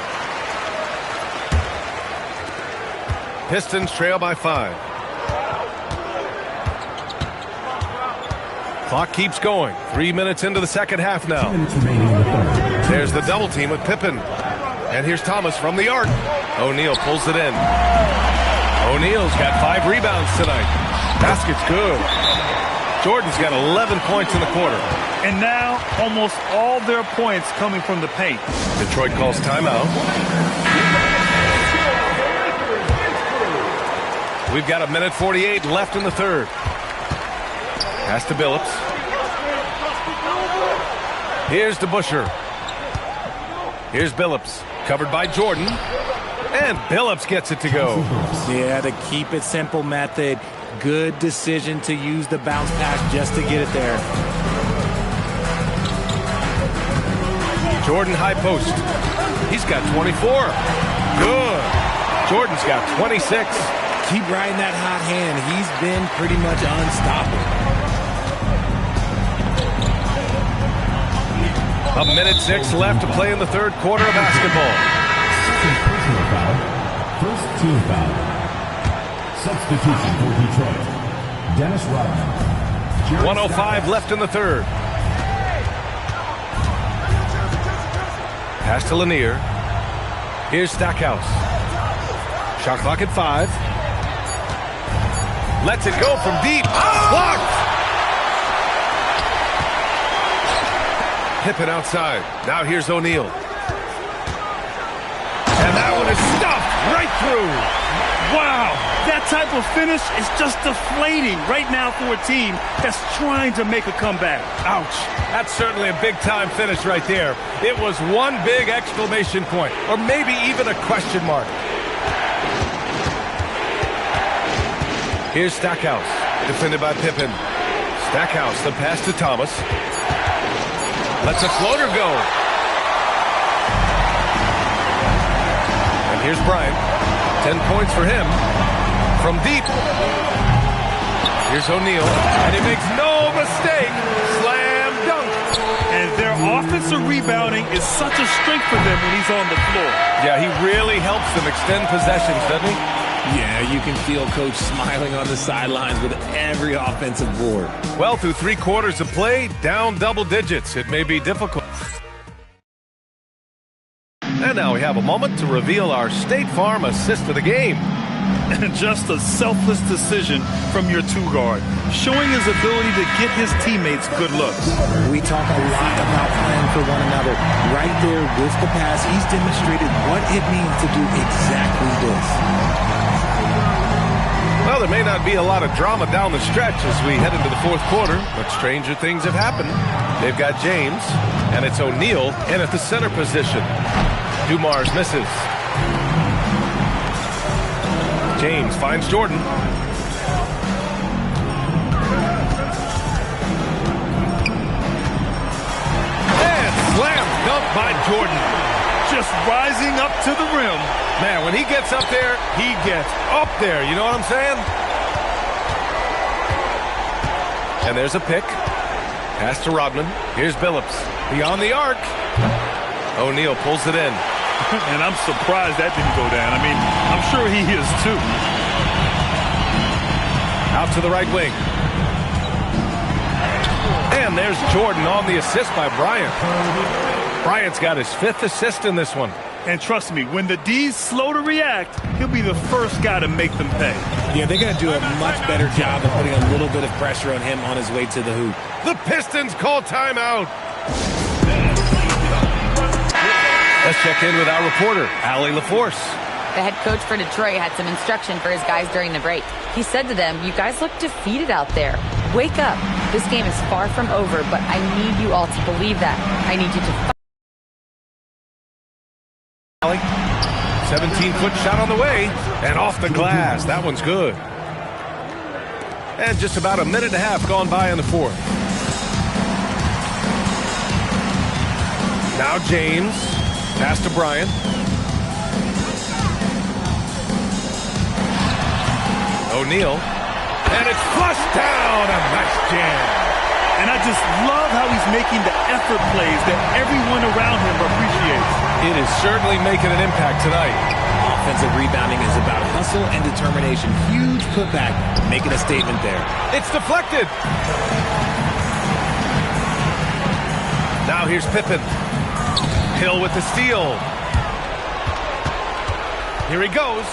Pistons trail by 5. Clock keeps going. 3 minutes into the second half now. There's the double team with Pippen. And here's Thomas from the arc. O'Neal pulls it in. O'Neal's got 5 rebounds tonight. Basket's good. Jordan's got 11 points in the quarter. And now, almost all their points coming from the paint. Detroit calls timeout. We've got 1:48 left in the third. Pass to Billups. Here's DeBusschere. Here's Billups. Covered by Jordan. And Billups gets it to go. Yeah, the keep it simple method. Good decision to use the bounce pass just to get it there. Jordan high post. He's got 24. Good. Jordan's got 26. Keep riding that hot hand. He's been pretty much unstoppable. 1:06 left to play in the third quarter of basketball. First team foul. Substitution for Detroit. Dennis Rodman. 1:05 left in the third. Pass to Lanier. Here's Stackhouse. Shot clock at 5. Lets it go from deep. Blocked! Pippen outside. Now here's O'Neal. And that one is stuffed right through. Wow, that's type of finish is just deflating right now for a team that's trying to make a comeback. Ouch. That's certainly a big-time finish right there. It was one big exclamation point, or maybe even a question mark. Here's Stackhouse, defended by Pippen. Stackhouse, the pass to Thomas. Lets a floater go. And here's Bryant. 10 points for him. From deep. Here's O'Neal. And he makes no mistake. Slam dunk. And their offensive rebounding is such a strength for them when he's on the floor. Yeah, he really helps them extend possessions, doesn't he? Yeah, you can feel Coach smiling on the sidelines with every offensive board. Well, through 3 quarters of play, down double digits. It may be difficult. And now we have a moment to reveal our State Farm assist of the game. And just a selfless decision from your 2-guard, showing his ability to get his teammates good looks. We talk a lot about playing for one another. Right there with the pass, he's demonstrated what it means to do exactly this. Well, there may not be a lot of drama down the stretch as we head into the 4th quarter, but stranger things have happened. They've got James, and it's O'Neal in at the center position. Dumars misses. James finds Jordan. And slam dunk by Jordan. Just rising up to the rim. Man, when he gets up there, he gets up there. You know what I'm saying? And there's a pick. Pass to Rodman. Here's Billups. Beyond the arc. O'Neal pulls it in. And I'm surprised that didn't go down. I mean, I'm sure he is too. Out to the right wing. And there's Jordan on the assist by Bryant. Bryant's got his 5th assist in this one. And trust me, when the D's slow to react, he'll be the first guy to make them pay. Yeah, they're going to do a much better job of putting a little bit of pressure on him on his way to the hoop. The Pistons call timeout. Let's check in with our reporter, Allie LaForce. The head coach for Detroit had some instruction for his guys during the break. He said to them, "You guys look defeated out there. Wake up. This game is far from over, but I need you all to believe that. I need you to fight." 17-foot shot on the way, and off the glass. That one's good. And just about a minute and a half gone by in the 4th. Now James. Pass to Bryant. O'Neal. And it's flushed down. A nice jam. And I just love how he's making the effort plays that everyone around him appreciates. It is certainly making an impact tonight. Offensive rebounding is about hustle and determination. Huge putback, making a statement there. It's deflected. Now here's Pippen. Hill with the steal. Here he goes.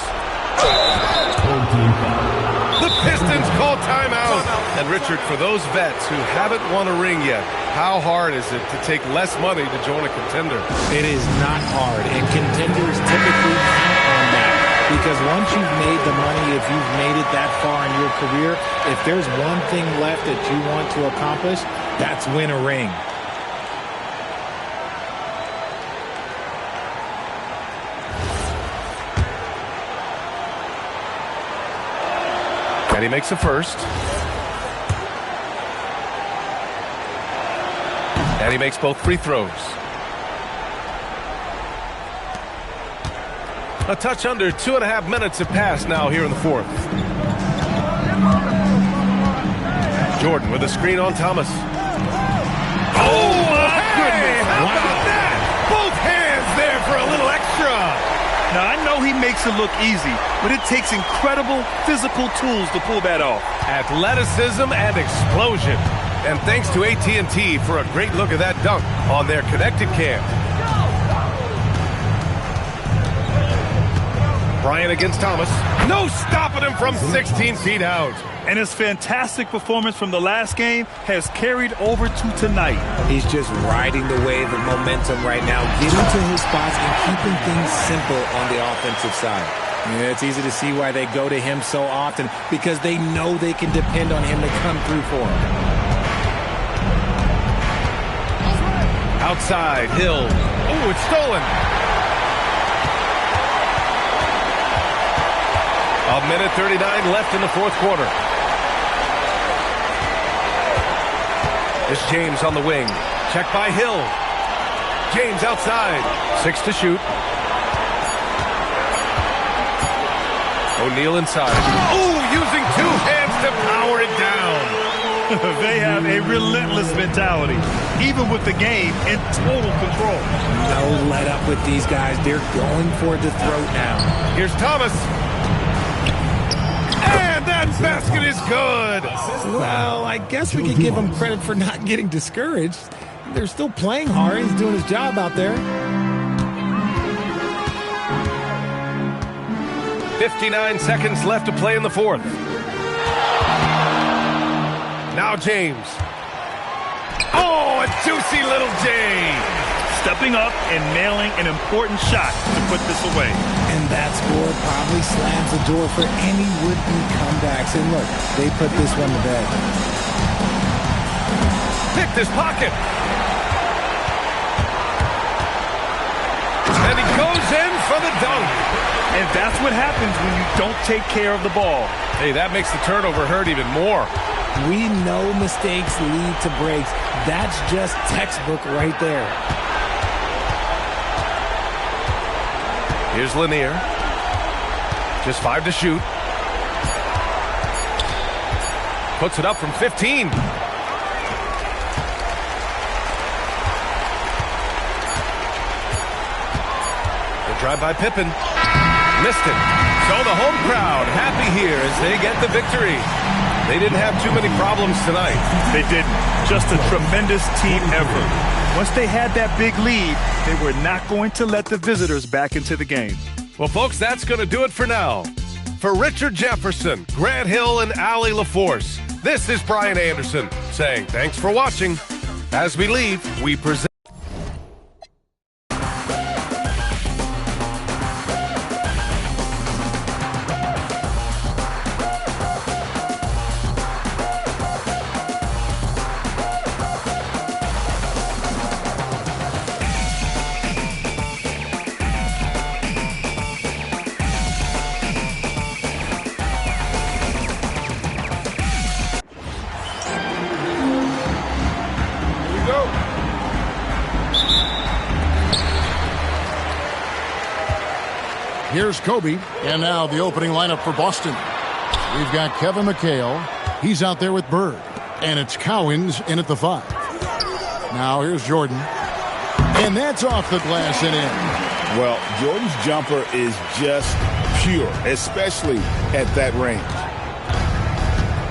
The Pistons call timeout. And Richard, for those vets who haven't won a ring yet, how hard is it to take less money to join a contender? It is not hard, and contenders typically count on that. Because once you've made the money, if you've made it that far in your career, if there's one thing left that you want to accomplish, that's win a ring. And he makes the first. And he makes both free throws. A touch under 2.5 minutes have passed now here in the 4th. Jordan with a screen on Thomas. Oh, my goodness. How about that? Both hands there for a little extra. Now, I know he makes it look easy, but it takes incredible physical tools to pull that off. Athleticism and explosion. And thanks to AT&T for a great look at that dunk on their connected cam. Bryant against Thomas. No stopping him from 16 feet out. And his fantastic performance from the last game has carried over to tonight. He's just riding the wave of momentum right now, getting to his spots and keeping things simple on the offensive side. Yeah, it's easy to see why they go to him so often, because they know they can depend on him to come through for them. Outside, Hill. Oh, it's stolen. A minute 39 left in the fourth quarter. It's James on the wing. Check by Hill. James outside. 6 to shoot. O'Neal inside. Oh, using 2 hands to power it down. They have a relentless mentality, even with the game in total control. No let up with these guys. They're going for the throat now. Here's Thomas. And that basket is good. Well, I guess we could give him credit for not getting discouraged. They're still playing hard. He's doing his job out there. 59 seconds left to play in the fourth. Now James. Oh, a juicy little James. Stepping up and nailing an important shot to put this away. And that score probably slams the door for any would-be comebacks. And look, they put this one to bed. Pick this pocket. And he goes in for the dunk. And that's what happens when you don't take care of the ball. Hey, that makes the turnover hurt even more. We know mistakes lead to breaks. That's just textbook right there. Here's Lanier. Just 5 to shoot. Puts it up from 15. The drive by Pippen. Missed it. So the home crowd happy here as they get the victory. They didn't have too many problems tonight. They didn't. Just a tremendous team effort. Once they had that big lead, they were not going to let the visitors back into the game. Well, folks, that's going to do it for now. For Richard Jefferson, Grant Hill, and Allie LaForce, this is Brian Anderson saying thanks for watching. As we leave, we present... Here's Kobe, and now the opening lineup for Boston. We've got Kevin McHale. He's out there with Bird, and it's Cowens in at the 5. Now here's Jordan, and that's off the glass and in. Well, Jordan's jumper is just pure, especially at that range.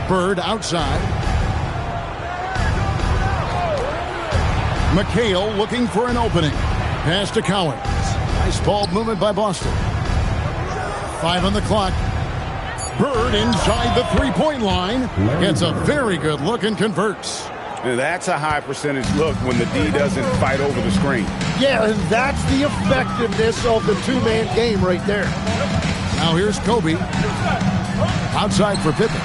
Bird outside. McHale looking for an opening. Pass to Cowens. Nice ball movement by Boston. 5 on the clock. Bird inside the three-point line. Gets a very good look and converts. That's a high percentage look when the D doesn't fight over the screen. Yeah, and that's the effectiveness of the two-man game right there. Now here's Kobe. Outside for Pippen.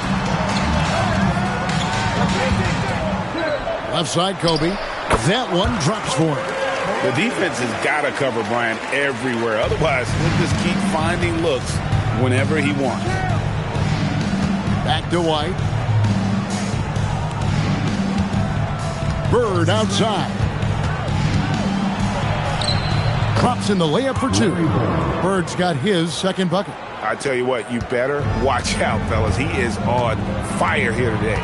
Left side, Kobe. That one drops for him. The defense has got to cover Bryant everywhere. Otherwise, he'll just keep finding looks whenever he wants. Back to White. Bird outside. Drops in the layup for 2. Bird's got his second bucket. I tell you what, you better watch out, fellas. He is on fire here today.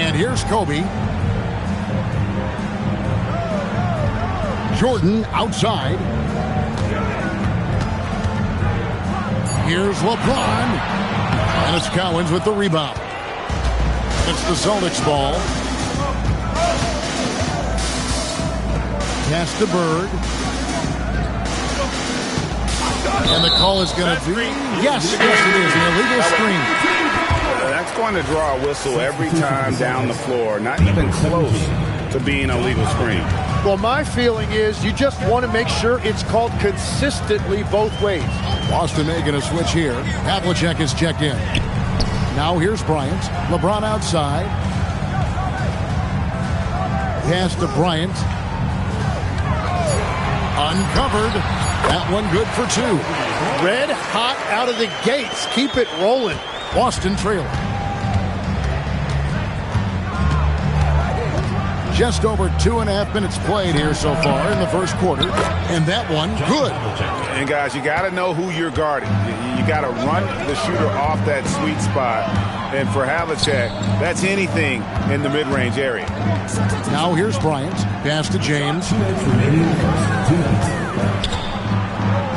And here's Kobe. Jordan outside. Here's LeBron. And it's Cowens with the rebound. It's the Celtics ball. Pass to Bird. And the call is going to be, yes, it is, an illegal screen. That's going to draw a whistle every time down the floor. Not even close to being a legal screen. Well, my feeling is you just want to make sure it's called consistently both ways. Boston making a switch here. Havlicek is checked in. Now here's Bryant. LeBron outside. Pass to Bryant. Uncovered. That one good for 2. Red hot out of the gates. Keep it rolling. Boston trailing. Just over 2.5 minutes played here so far in the first quarter. And that one, good. And guys, you got to know who you're guarding. You got to run the shooter off that sweet spot. And for Havlicek, that's anything in the mid-range area. Now here's Bryant. Pass to James.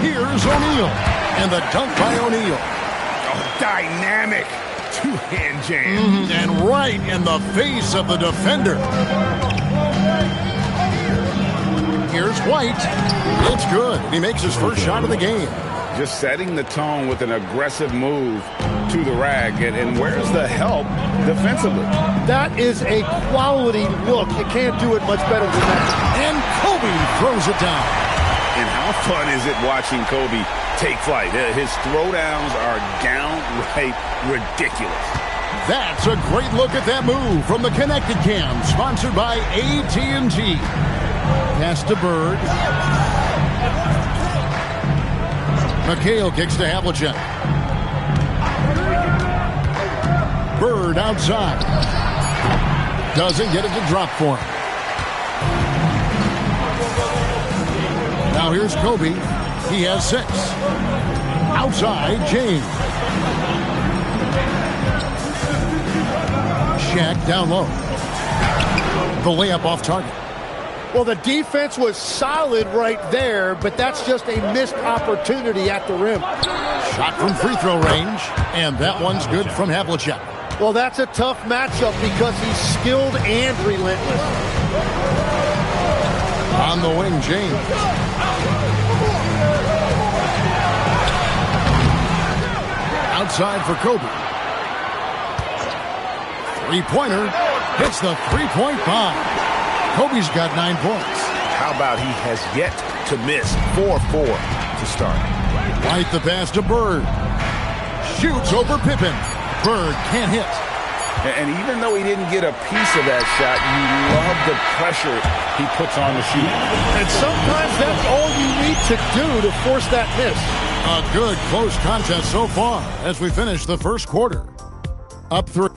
Here's O'Neal. And the dunk by O'Neal. Oh, dynamic two-hand jam. And right in the face of the defender. Here's White. It's good. He makes his first shot of the game. Just setting the tone with an aggressive move to the rack. And where's the help defensively? That is a quality look. You can't do it much better than that. And Kobe throws it down. And how fun is it watching Kobe take flight? His throwdowns are downright ridiculous. That's a great look at that move from the Connected Cam, sponsored by AT&T. Pass to Bird. McHale kicks to Havlicek. Bird outside. Doesn't get it to drop for him. Now here's Kobe. He has 6. Outside, James. Shaq down low. The layup off target. Well, the defense was solid right there, but that's just a missed opportunity at the rim. Shot from free throw range, and that one's good from Havlicek. Well, that's a tough matchup because he's skilled and relentless. On the wing, James. Outside for Kobe. Three-pointer hits the three-point bomb. Kobe's got 9 points. How about he has yet to miss 4-4 to start. White the pass to Bird. Shoots over Pippen. Bird can't hit. And even though he didn't get a piece of that shot, you love the pressure he puts on the shooter. And sometimes that's all you need to do to force that miss. A good close contest so far as we finish the first quarter. Up 3.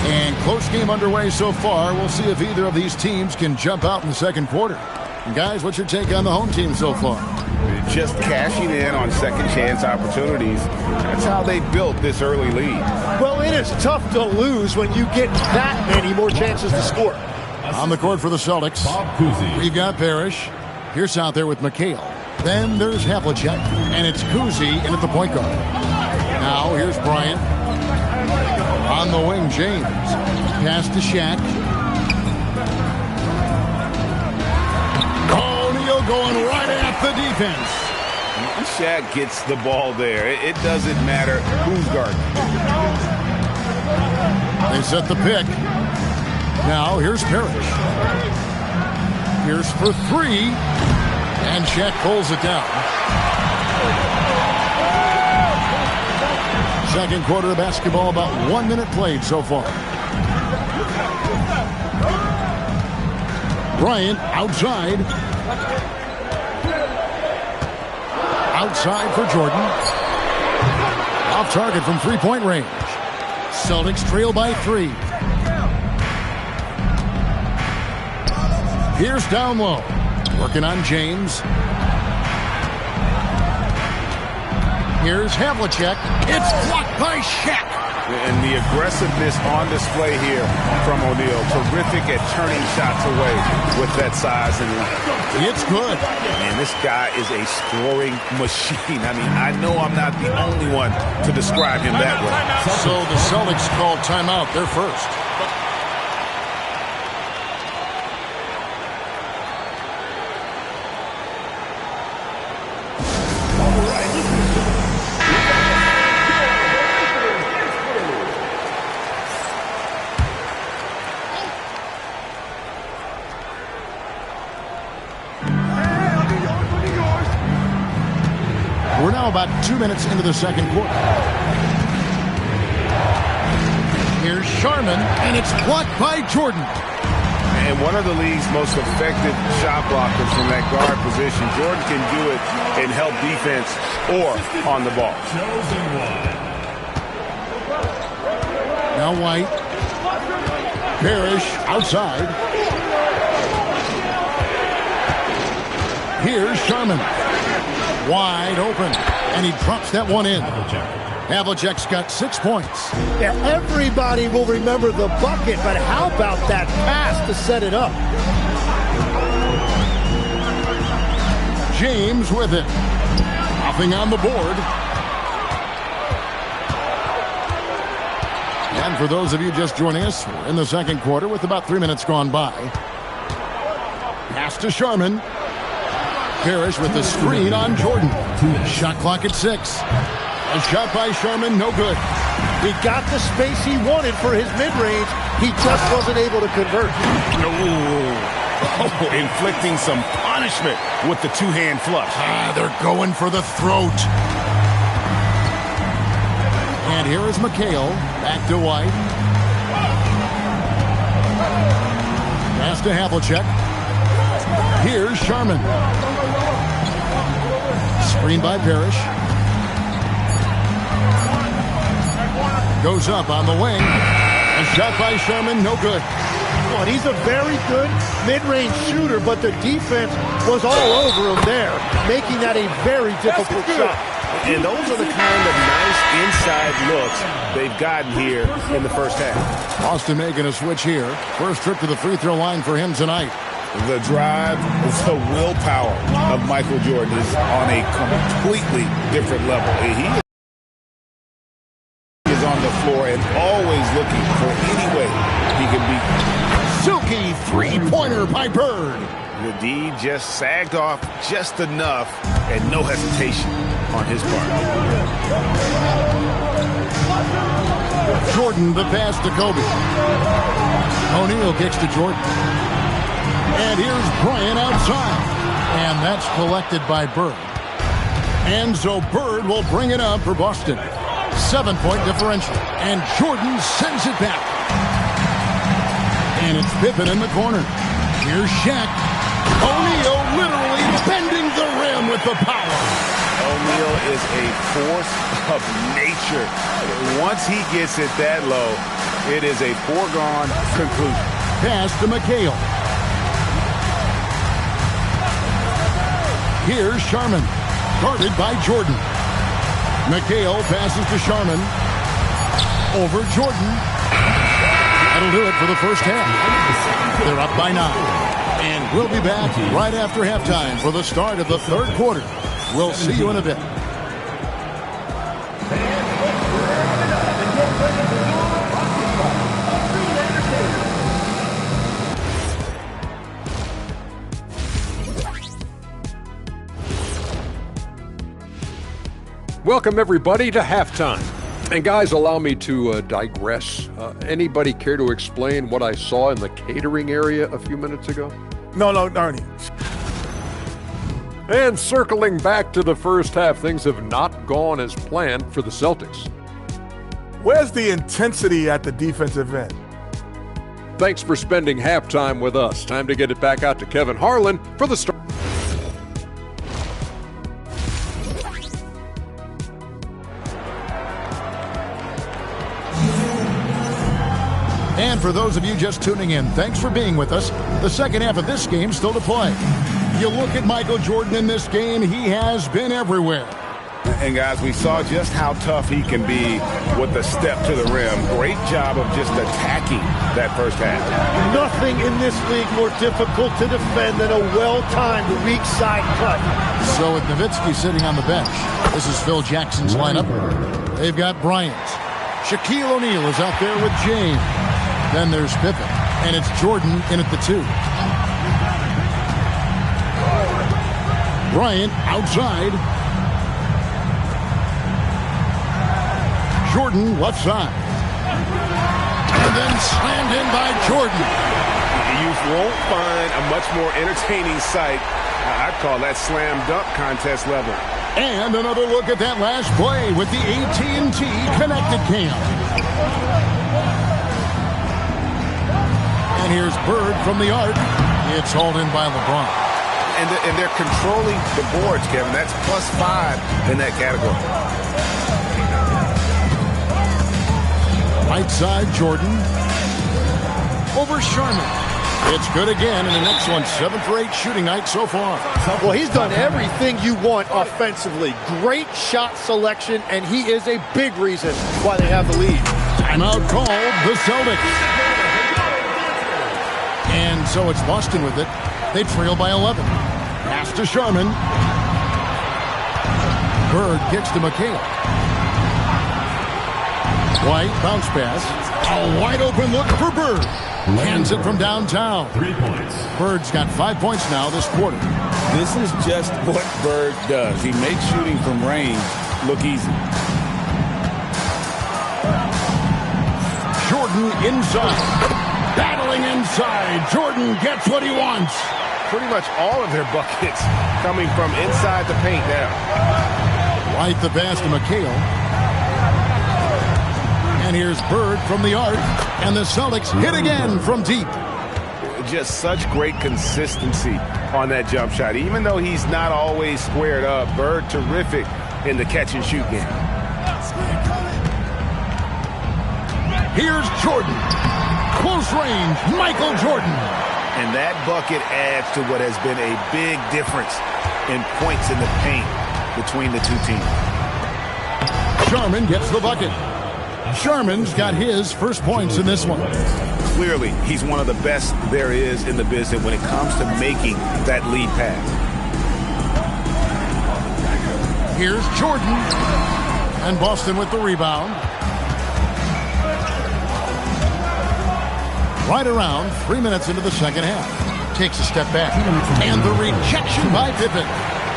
And close game underway so far. We'll see if either of these teams can jump out in the second quarter. And guys, what's your take on the home team so far? Just cashing in on second chance opportunities. That's how they built this early lead. Well, it is tough to lose when you get that many more chances to score. On the court for the Celtics, we've got Parrish. Here's out there with McHale. Then there's Havlicek, and it's Kuzi in at the point guard. Now here's Bryant. On the wing, James. Pass to Shaq. O'Neal going right at the defense. When Shaq gets the ball there, it doesn't matter who's guarding. They set the pick. Now here's Parrish. Here's for 3. And Shaq pulls it down. Second quarter of basketball, about 1 minute played so far. Bryant outside. Outside for Jordan. Off target from three-point range. Celtics trail by 3. Here's down low. Working on James. Here's Havlicek. It's blocked by Shaq. And the aggressiveness on display here from O'Neal. Terrific at turning shots away with that size and length. It's good. Man, this guy is a scoring machine. I mean, I know I'm not the only one to describe him that way. So the Celtics called timeout. They're first. about 2 minutes into the second quarter. Here's Sharman, and it's blocked by Jordan. And one of the league's most effective shot blockers from that guard position. Jordan can do it and help defense or on the ball. Now White. Parrish outside. Here's Sharman. Wide open. And he drops that one in. Havlicek's got 6 points. Yeah, everybody will remember the bucket, but how about that pass to set it up? James with it. Nothing on the board. And for those of you just joining us, we're in the second quarter with about 3 minutes gone by. Pass to Sharman. Parrish with the screen on Jordan. Shot clock at 6. A shot by Sharman, no good. He got the space he wanted for his mid-range. He just wasn't able to convert. Inflicting some punishment with the two-hand flush. They're going for the throat. And here is McHale. Back to White. Pass to Havlicek. Here's Sharman. Screen by Parrish. Goes up on the wing. A shot by Sharman, no good. Well, he's a very good mid-range shooter, but the defense was all over him there, making that a very difficult shot. And those are the kind of nice inside looks they've gotten here in the first half. Austin making a switch here. First trip to the free throw line for him tonight. The drive, the willpower of Michael Jordan is on a completely different level. He is on the floor and always looking for any way he can beat. Silky three-pointer by Bird. The D just sagged off just enough and no hesitation on his part. Jordan the pass to Kobe. O'Neal kicks to Jordan. And here's Bryant outside. And that's collected by Bird. And so Bird will bring it up for Boston. 7-point differential. And Jordan sends it back. And it's Pippen in the corner. Here's Shaq. O'Neal literally bending the rim with the power. O'Neal is a force of nature. Once he gets it that low, it is a foregone conclusion. Pass to McHale. Here's Sharman. Guarded by Jordan. McHale passes to Sharman. Over Jordan. That'll do it for the first half. They're up by 9. And we'll be back right after halftime for the start of the third quarter. We'll see you in a bit. Welcome, everybody, to halftime. And guys, allow me to digress. Anybody care to explain what I saw in the catering area a few minutes ago? No, Ernie. And circling back to the first half, things have not gone as planned for the Celtics. Where's the intensity at the defensive end? Thanks for spending halftime with us. Time to get it back out to Kevin Harlan for the start. And for those of you just tuning in, thanks for being with us. The second half of this game still to play. You look at Michael Jordan in this game, he has been everywhere. And guys, we saw just how tough he can be with the step to the rim. Great job of just attacking that first half. Nothing in this league more difficult to defend than a well-timed weak side cut. So with Nowitzki sitting on the bench, this is Phil Jackson's lineup. They've got Bryant. Shaquille O'Neal is out there with James. Then there's Pippen, and it's Jordan in at the 2. Bryant outside. Jordan left side. And then slammed in by Jordan. You won't find a much more entertaining sight. I'd call that slam dunk contest level. And another look at that last play with the AT&T Connected Cam. And here's Bird from the arc. It's hauled in by LeBron. And they're controlling the boards, Kevin. That's +5 in that category. Right side, Jordan. Over Sharman. It's good again, and the next one, 7 for 8 shooting night so far. Well, he's done everything you want offensively. Great shot selection, and he is a big reason why they have the lead. Timeout called the Celtics. And so it's Boston with it. They trail by 11. Pass to Sharman. Bird kicks to McHale. White, bounce pass. A wide open look for Bird. Hands it from downtown. 3 points. Bird's got 5 points now this quarter. This is just what Bird does. He makes shooting from range look easy. Jordan inside. Battling inside. Jordan gets what he wants. Pretty much all of their buckets coming from inside the paint now. White the pass to McHale. And here's Bird from the arc. And the Celtics hit again from deep. Just such great consistency on that jump shot. Even though he's not always squared up, Bird terrific in the catch-and-shoot game. Here's Jordan. Close range, Michael Jordan. And that bucket adds to what has been a big difference in points in the paint between the two teams. Sharman gets the bucket. Sharman's got his first points in this one. Clearly, he's one of the best there is in the business when it comes to making that lead pass. Here's Jordan. And Boston with the rebound. Right around 3 minutes into the second half. Takes a step back. And the rejection by Pippen.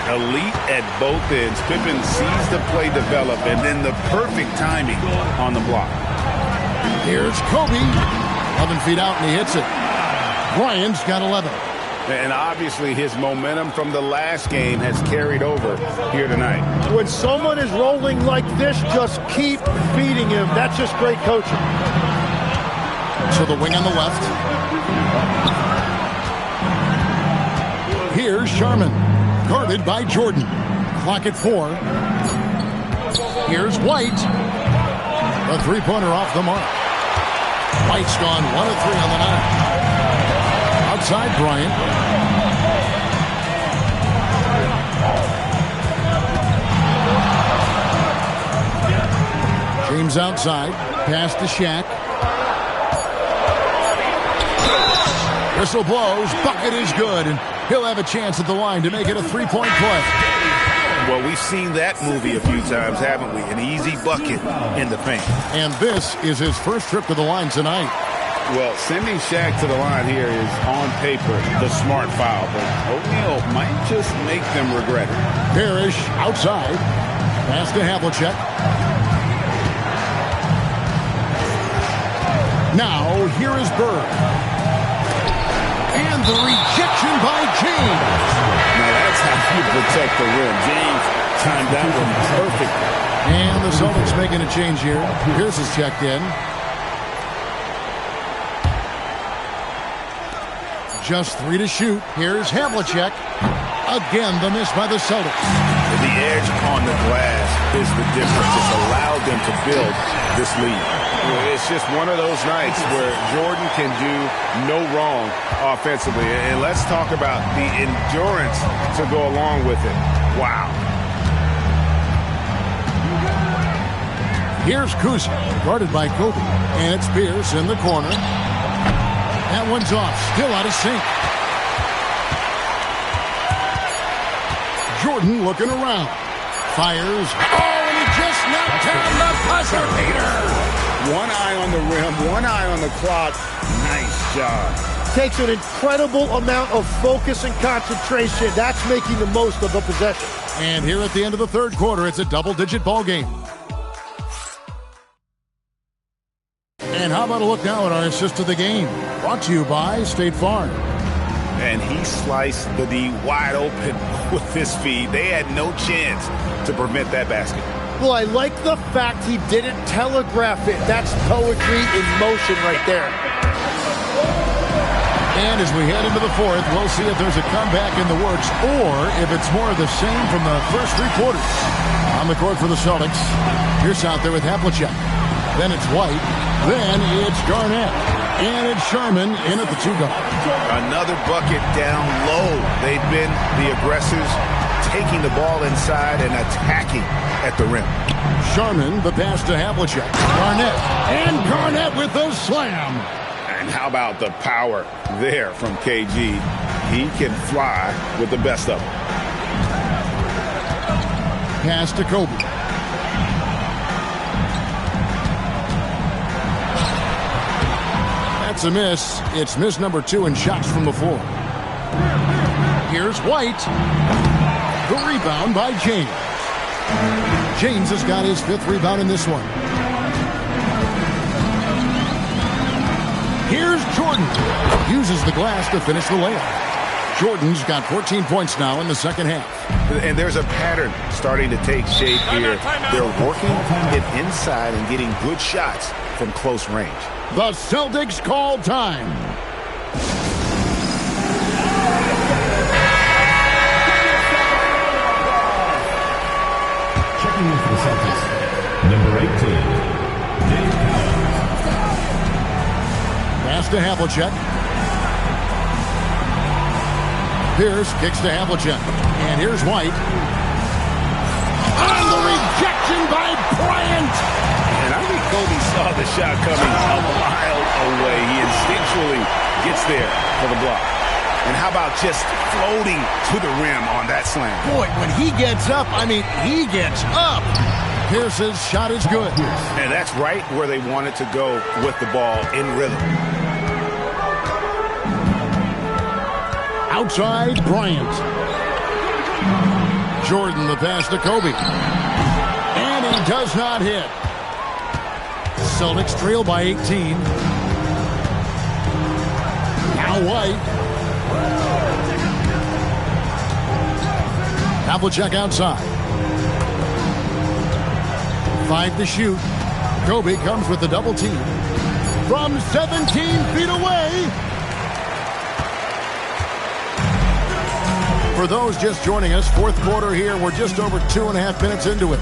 Elite at both ends. Pippen sees the play develop and then the perfect timing on the block. Here's Kobe. 11 feet out and he hits it. Bryant's got 11. And obviously his momentum from the last game has carried over here tonight. When someone is rolling like this, just keep feeding him. That's just great coaching. So the wing on the left. Here's Sharman. Guarded by Jordan. Clock at 4. Here's White. A three-pointer off the mark. White's gone 1 of 3 on the night. Outside Bryant. James outside. Pass to Shaq. Whistle blows. Bucket is good. And he'll have a chance at the line to make it a three-point play. Well, we've seen that movie a few times, haven't we? An easy bucket in the paint. And this is his first trip to the line tonight. Well, sending Shaq to the line here is, on paper, the smart foul. But O'Neal might just make them regret it. Parrish outside. Pass to Havlicek. Now, here is Bird. And the rejection by James. Now that's how you protect the rim. James timed that one perfectly. And the Celtics making a change here. Pierce is checked in. Just 3 to shoot. Here's Havlicek. Again, the miss by the Celtics. The edge on the glass is the difference. It's allowed them to build this lead. It's just one of those nights where Jordan can do no wrong offensively. And let's talk about the endurance to go along with it. Wow. Here's Kuzma, guarded by Kobe. And it's Pierce in the corner. That one's off, still out of sync. Jordan looking around. Fires. Oh, and he just knocked down the buzzer beater. One eye on the rim, one eye on the clock. Nice job. Takes an incredible amount of focus and concentration. That's making the most of the possession. And here at the end of the third quarter, it's a double-digit ball game. And how about a look now at our assist of the game? Brought to you by State Farm. And he sliced the D wide open with his feet. They had no chance to prevent that basket. Well, I like the fact he didn't telegraph it. That's poetry in motion right there. And as we head into the fourth, we'll see if there's a comeback in the works or if it's more of the same from the first three quarters. On the court for the Celtics, Pierce out there with Havlicek. Then it's White. Then it's Garnett. And it's Sharman in at the 2-guard. Another bucket down low. They've been the aggressors, taking the ball inside and attacking at the rim. Sharman, the pass to Havlicek. Garnett. And Garnett with the slam. And how about the power there from KG? He can fly with the best of them. Pass to Kobe. That's a miss. It's miss number 2 in shots from the floor. Here's White. The rebound by James. James has got his 5th rebound in this one. Here's Jordan. Uses the glass to finish the layup. Jordan's got 14 points now in the second half. And there's a pattern starting to take shape here. They're working it inside and getting good shots from close range. The Celtics call time. Checking in for the Celtics, number 18, Dave Cowens. Pass to Havlicek. Pierce kicks to Havlicek. And here's White. And the rejection by Bryant. And I think Kobe saw the shot coming a mile away. He instinctually gets there for the block. And how about just floating to the rim on that slam? Boy, when he gets up, I mean, he gets up. Pierce's shot is good. And that's right where they wanted to go with the ball in rhythm. Outside, Bryant. Jordan, the pass to Kobe. And he does not hit. Celtics trail by 18. Now White. Havlicek outside. 5 to shoot. Kobe comes with the double team. From 17 feet away. For those just joining us, fourth quarter here. We're just over 2.5 minutes into it.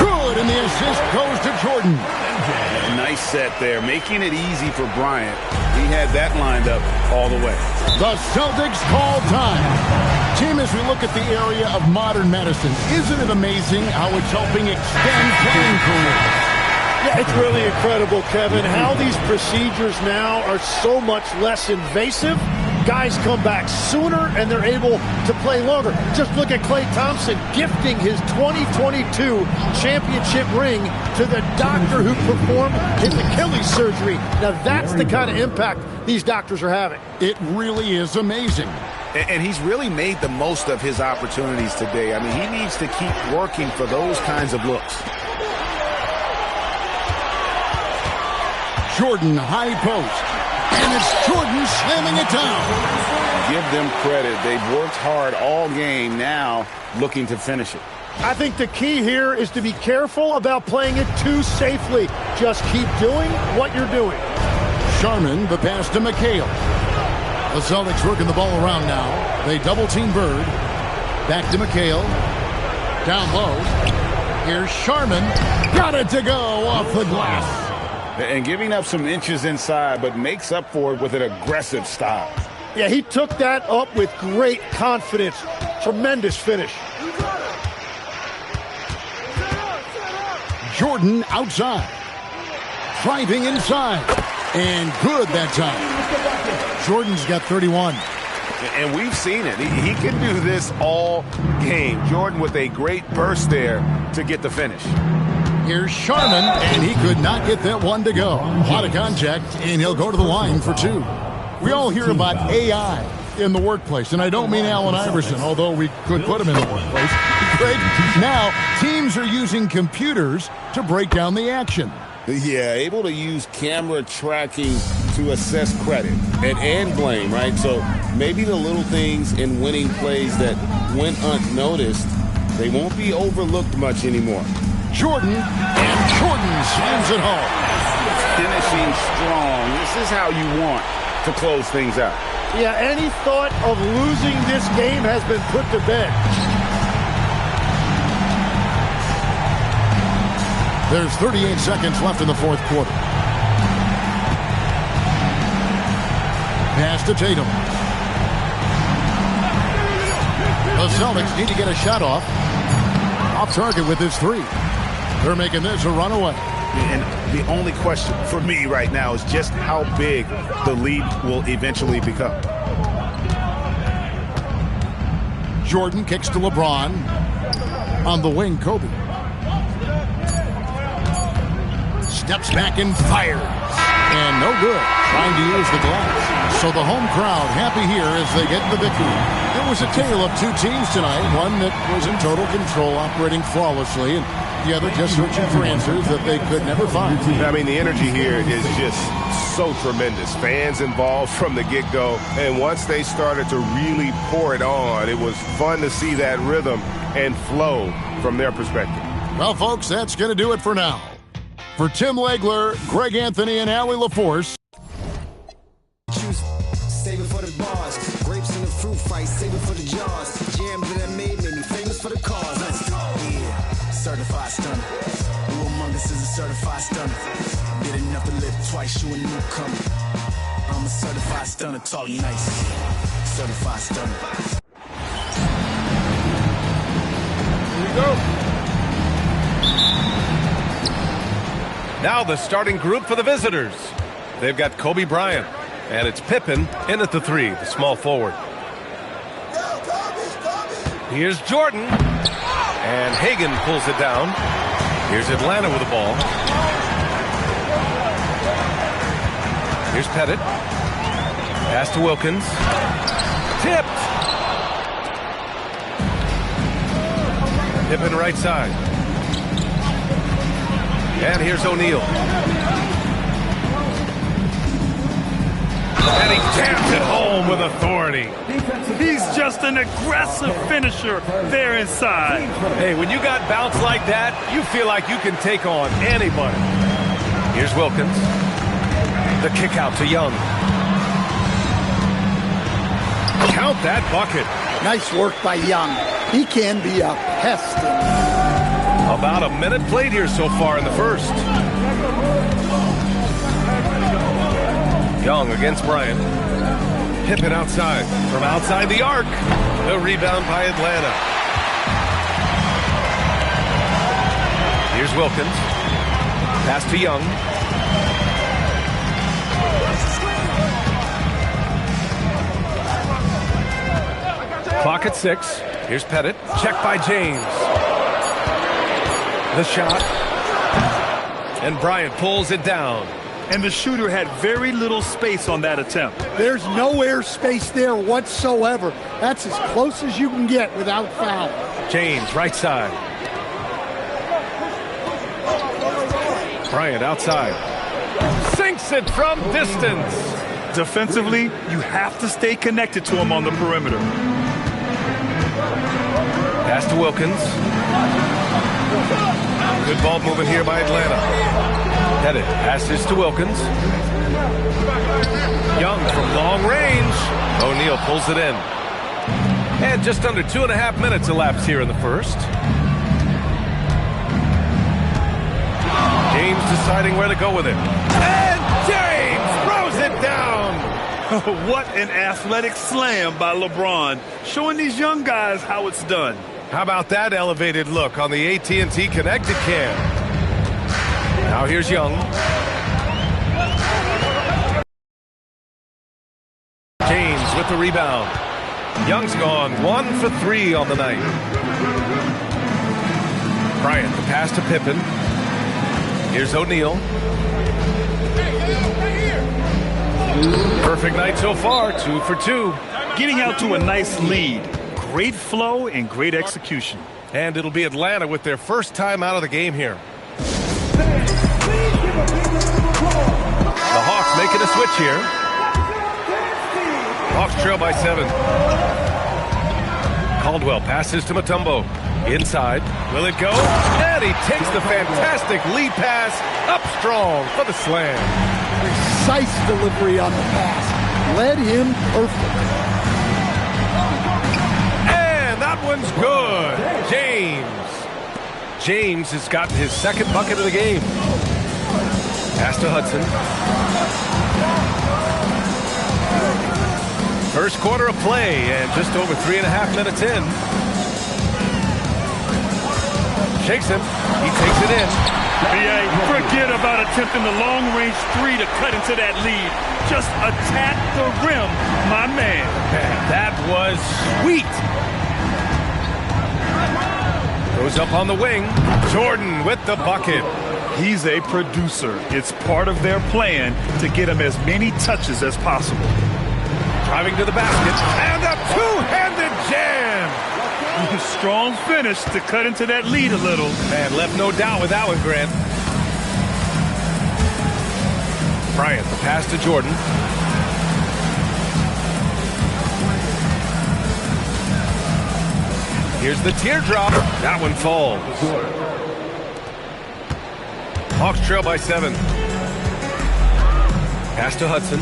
Good, and the assist goes to Jordan. A nice set there, making it easy for Bryant. He had that lined up all the way. The Celtics call time. Team, as we look at the area of modern medicine, isn't it amazing how it's helping extend playing careers? Yeah, it's really incredible, Kevin, how these procedures now are so much less invasive. Guys come back sooner, and they're able to play longer. Just look at Klay Thompson gifting his 2022 championship ring to the doctor who performed his Achilles surgery. Now, that's the kind of impact these doctors are having. It really is amazing. And he's really made the most of his opportunities today. I mean, he needs to keep working for those kinds of looks. Jordan, high post. And it's Jordan slamming it down. Give them credit. They've worked hard all game, now looking to finish it. I think the key here is to be careful about playing it too safely. Just keep doing what you're doing. Sharman, the pass to McHale. The Celtics working the ball around now. They double-team Bird. Back to McHale. Down low. Here's Sharman. Got it to go off the glass. And giving up some inches inside, but makes up for it with an aggressive style. Yeah, he took that up with great confidence. Tremendous finish. Jordan outside. Driving inside. And good that time. Jordan's got 31. And we've seen it. He can do this all game. Jordan with a great burst there to get the finish. Here's Sharman, and he could not get that one to go. A lot of contact, and he'll go to the line for 2. We all hear about AI in the workplace, and I don't mean Allen Iverson, although we could put him in the workplace. Great. Now, teams are using computers to break down the action. Yeah, able to use camera tracking to assess credit and blame, right? So maybe the little things in winning plays that went unnoticed, they won't be overlooked much anymore. Jordan, and Jordan slams it home. Finishing strong. This is how you want to close things out. Yeah, any thought of losing this game has been put to bed. There's 38 seconds left in the fourth quarter. Pass to Tatum. The Celtics need to get a shot off. Off target with his three. They're making this a runaway. And the only question for me right now is just how big the lead will eventually become. Jordan kicks to LeBron. On the wing, Kobe. Steps back and fires. And no good. Trying to use the glass. So the home crowd happy here as they get the victory. It was a tale of two teams tonight. One that was in total control, operating flawlessly, and the other just searching for answers that they could never find. I mean, the energy here is just so tremendous. Fans involved from the get-go. And once they started to really pour it on, it was fun to see that rhythm and flow from their perspective. Well, folks, that's going to do it for now. For Tim Legler, Greg Anthony, and Allie LaForce. Save it for the bars. Grapes in the fruit fight. Save it for the jars. Jam that I made me famous for the cause. Let's go. Yeah. Certified stunner. Who among us is a certified stunner? Did enough to live twice. You a newcomer. I'm a certified stunner. Talk nice. Certified stunner. Here we go. Now the starting group for the visitors. They've got Kobe Bryant, and it's Pippen in at the three, the small forward. Here's Jordan, and Hagan pulls it down. Here's Atlanta with the ball. Here's Pettit. Pass to Wilkins. Tipped. Pippen right side. And here's O'Neal. And he taps it home with authority. He's just an aggressive finisher there inside. Hey, when you got bounce like that, you feel like you can take on anybody. Here's Wilkins. The kick out to Young. Count that bucket. Nice work by Young. He can be a pest. About a minute played here so far in the first. Young against Bryant. Pippen outside. From outside the arc. The rebound by Atlanta. Here's Wilkins. Pass to Young. Clock at 6. Here's Pettit. Check by James. The shot. And Bryant pulls it down. And the shooter had very little space on that attempt. There's no air space there whatsoever. That's as close as you can get without foul. James, right side. Bryant outside. Sinks it from distance. Defensively, you have to stay connected to him on the perimeter. Pass to Wilkins. Good ball movement here by Atlanta. Pettit passes to Wilkins. Young from long range. O'Neal pulls it in. And just under 2.5 minutes elapsed here in the first. James deciding where to go with it. And James throws it down. What an athletic slam by LeBron, showing these young guys how it's done. How about that elevated look on the AT&T Connected Cam? Now here's Young. James with the rebound. Young's gone 1 for 3 on the night. Bryant, the pass to Pippen. Here's O'Neal. Perfect night so far, 2 for 2. Getting out to a nice lead. Great flow and great execution. And it'll be Atlanta with their first time out of the game here. The Hawks making a switch here. Hawks trail by 7. Caldwell passes to Mutombo. Inside. Will it go? And he takes the fantastic lead pass up strong for the slam. Precise delivery on the pass. Led him perfect. And that one's good. James has gotten his second bucket of the game. Pass to Hudson. First quarter of play and just over 3.5 minutes in. Shakes him. He takes it in. BA, forget about attempting the long-range 3 to cut into that lead. Just attack the rim, my man. That was sweet. Goes up on the wing. Jordan with the bucket. He's a producer. It's part of their plan to get him as many touches as possible. Driving to the basket. And a two-handed jam. Strong finish to cut into that lead a little. And left no doubt with that one, Grant. Bryant, the pass to Jordan. Here's the teardrop. That one falls. Hawks trail by 7. Pass to Hudson.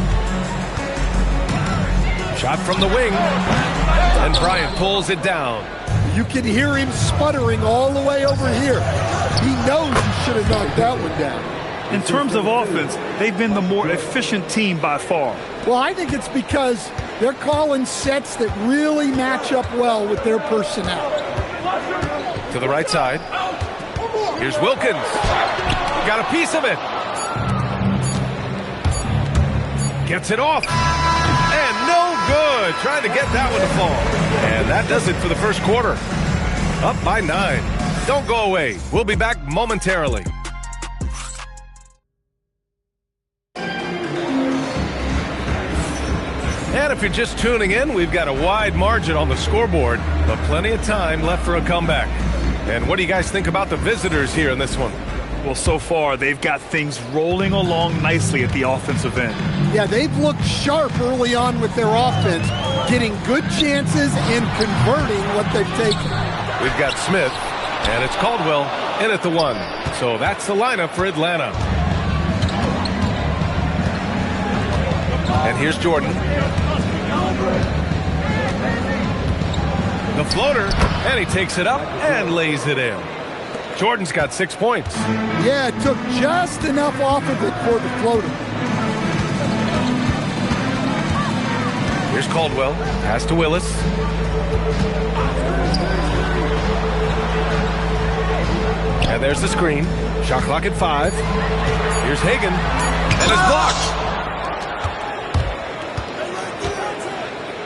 Shot from the wing. And Bryant pulls it down. You can hear him sputtering all the way over here. He knows he should have knocked that one down. In terms of offense, they've been the more efficient team by far. Well, I think it's because they're calling sets that really match up well with their personnel. To the right side. Here's Wilkins. Got a piece of it. Gets it off. And no good. Trying to get that one to fall. And that does it for the first quarter. Up by 9. Don't go away. We'll be back momentarily. And if you're just tuning in, we've got a wide margin on the scoreboard, but plenty of time left for a comeback. And what do you guys think about the visitors here in this one? Well, so far, they've got things rolling along nicely at the offensive end. Yeah, they've looked sharp early on with their offense, getting good chances and converting what they've taken. We've got Smith, and it's Caldwell in at the 1. So that's the lineup for Atlanta. And here's Jordan. The floater, and he takes it up and lays it in. Jordan's got 6 points. Yeah, it took just enough off of it for the floater. Here's Caldwell. Pass to Willis. And there's the screen. Shot clock at 5. Here's Hagan. And it's blocked.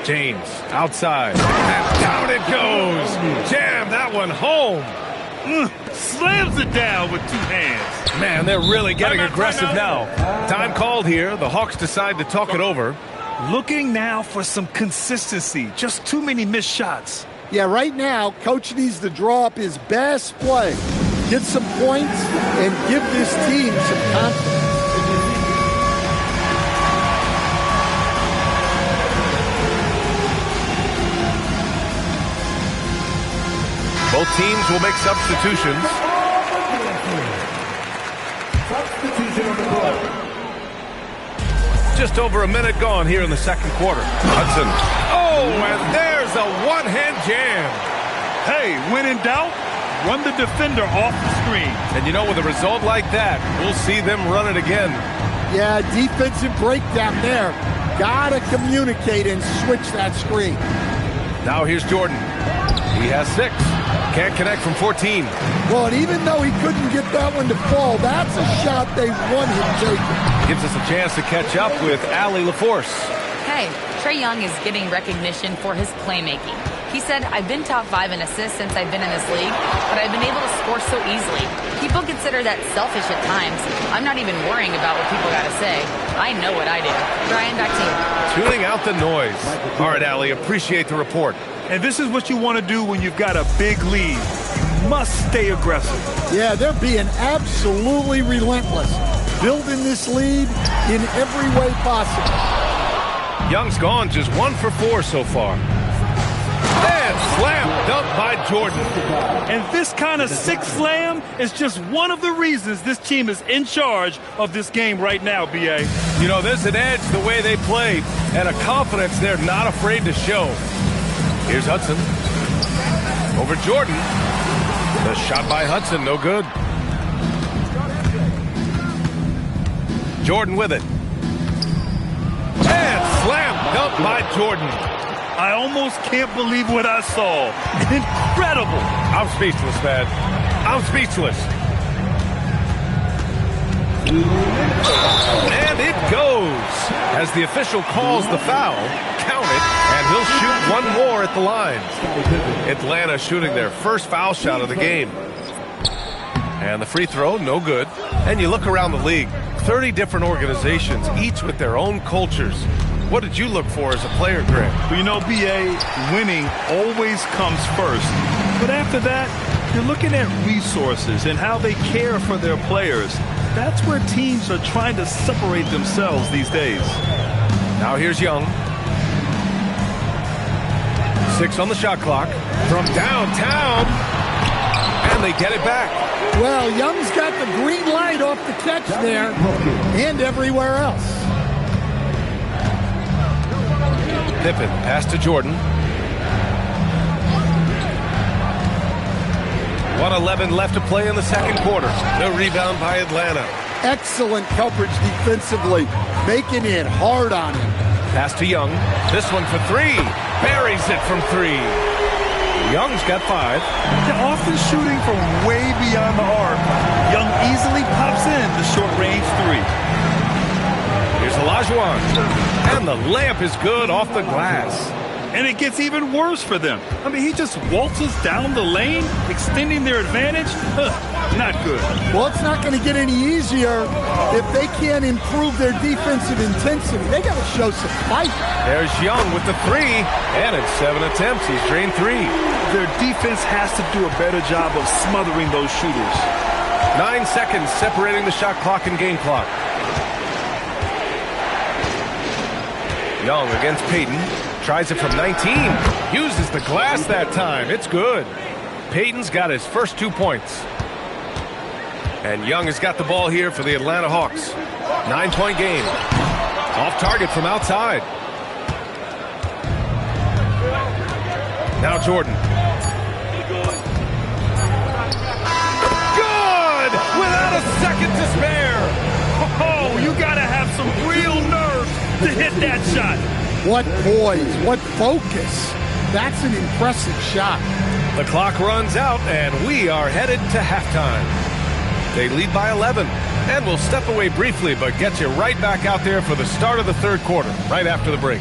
James outside. And down it goes. Jam that one home. Slams it down with 2 hands. Man, they're really getting aggressive now. Time called here. The Hawks decide to talk it over. Looking now for some consistency. Just too many missed shots. Yeah, right now, Coach needs to draw up his best play, get some points, and give this team some confidence. Both teams will make substitutions. Just over a minute gone here in the second quarter. Hudson. Oh, and there's a one-hand jam. Hey, when in doubt, run the defender off the screen. And you know, with a result like that, we'll see them run it again. Yeah, defensive breakdown there. Gotta communicate and switch that screen. Now here's Jordan. He has 6. Can't connect from 14. Well, and even though he couldn't get that one to fall, that's a shot they want him taking. Gives us a chance to catch up with Allie LaForce. Hey, Trae Young is getting recognition for his playmaking. He said, I've been top 5 in assists since I've been in this league, but I've been able to score so easily. People consider that selfish at times. I'm not even worrying about what people got to say. I know what I do. Brian, back to you. Tuning out the noise. All right, Allie, appreciate the report. And this is what you want to do when you've got a big lead. You must stay aggressive. Yeah, they're being absolutely relentless, building this lead in every way possible. Young's gone just 1 for 4 so far. And slam dunked by Jordan. And this kind of sick slam is just one of the reasons this team is in charge of this game right now, B.A. You know, there's an edge the way they play and a confidence they're not afraid to show. Here's Hudson. Over Jordan. The shot by Hudson, no good. Jordan with it. And slam dunk by Jordan. I almost can't believe what I saw. Incredible. I'm speechless, man. I'm speechless. And it goes. As the official calls the foul, count it, and he'll shoot one more at the line. Atlanta shooting their first foul shot of the game. And the free throw, no good. And you look around the league, 30 different organizations, each with their own cultures. What did you look for as a player, Greg? Well, you know, B.A., winning always comes first. But after that, you're looking at resources and how they care for their players. That's where teams are trying to separate themselves these days. Now here's Young. 6 on the shot clock from downtown. And they get it back. Well, Young's got the green light off the catch there and everywhere else. Pippen, pass to Jordan. 1:11 left to play in the second quarter. The rebound by Atlanta. Excellent coverage defensively, making it hard on him. Pass to Young. This one for 3. Buries it from 3. Young's got 5. They're often shooting from way beyond the arc. Young easily pops in the short-range 3. Here's Olajuwon. And the layup is good off the glass. And it gets even worse for them. I mean, he just waltzes down the lane, extending their advantage. Not good. Well, it's not going to get any easier if they can't improve their defensive intensity. They got to show some fight. There's Young with the 3. And in 7 attempts, he's drained 3. Their defense has to do a better job of smothering those shooters. 9 seconds separating the shot clock and game clock. Young against Payton. Tries it from 19. Uses the glass that time. It's good. Payton's got his first 2 points. And Young has got the ball here for the Atlanta Hawks. 9-point game. Off target from outside. Now Jordan. Good! Without a second to spare. Oh, you got to have some real nerve to hit that shot. What poise, what focus. That's an impressive shot. The clock runs out, and we are headed to halftime. They lead by 11, and we'll step away briefly, but get you right back out there for the start of the third quarter, right after the break.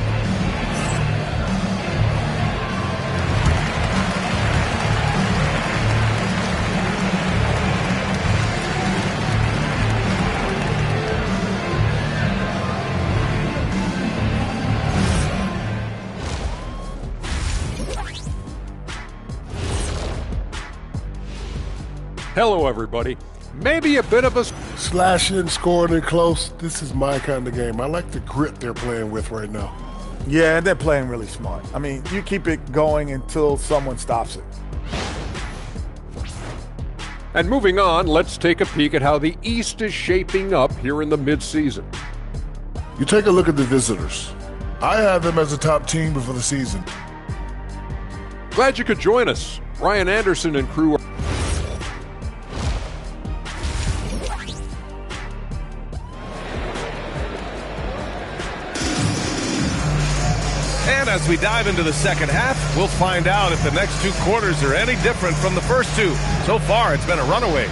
Hello, everybody. Maybe a bit of a slashing, scoring it close. This is my kind of game. I like the grit they're playing with right now. Yeah, and they're playing really smart. I mean, you keep it going until someone stops it. And moving on, let's take a peek at how the East is shaping up here in the midseason. You take a look at the visitors. I have them as a top team before the season. Glad you could join us. Ryan Anderson and crew are And as we dive into the second half, we'll find out if the next 2 quarters are any different from the first 2. So far, it's been a runaway.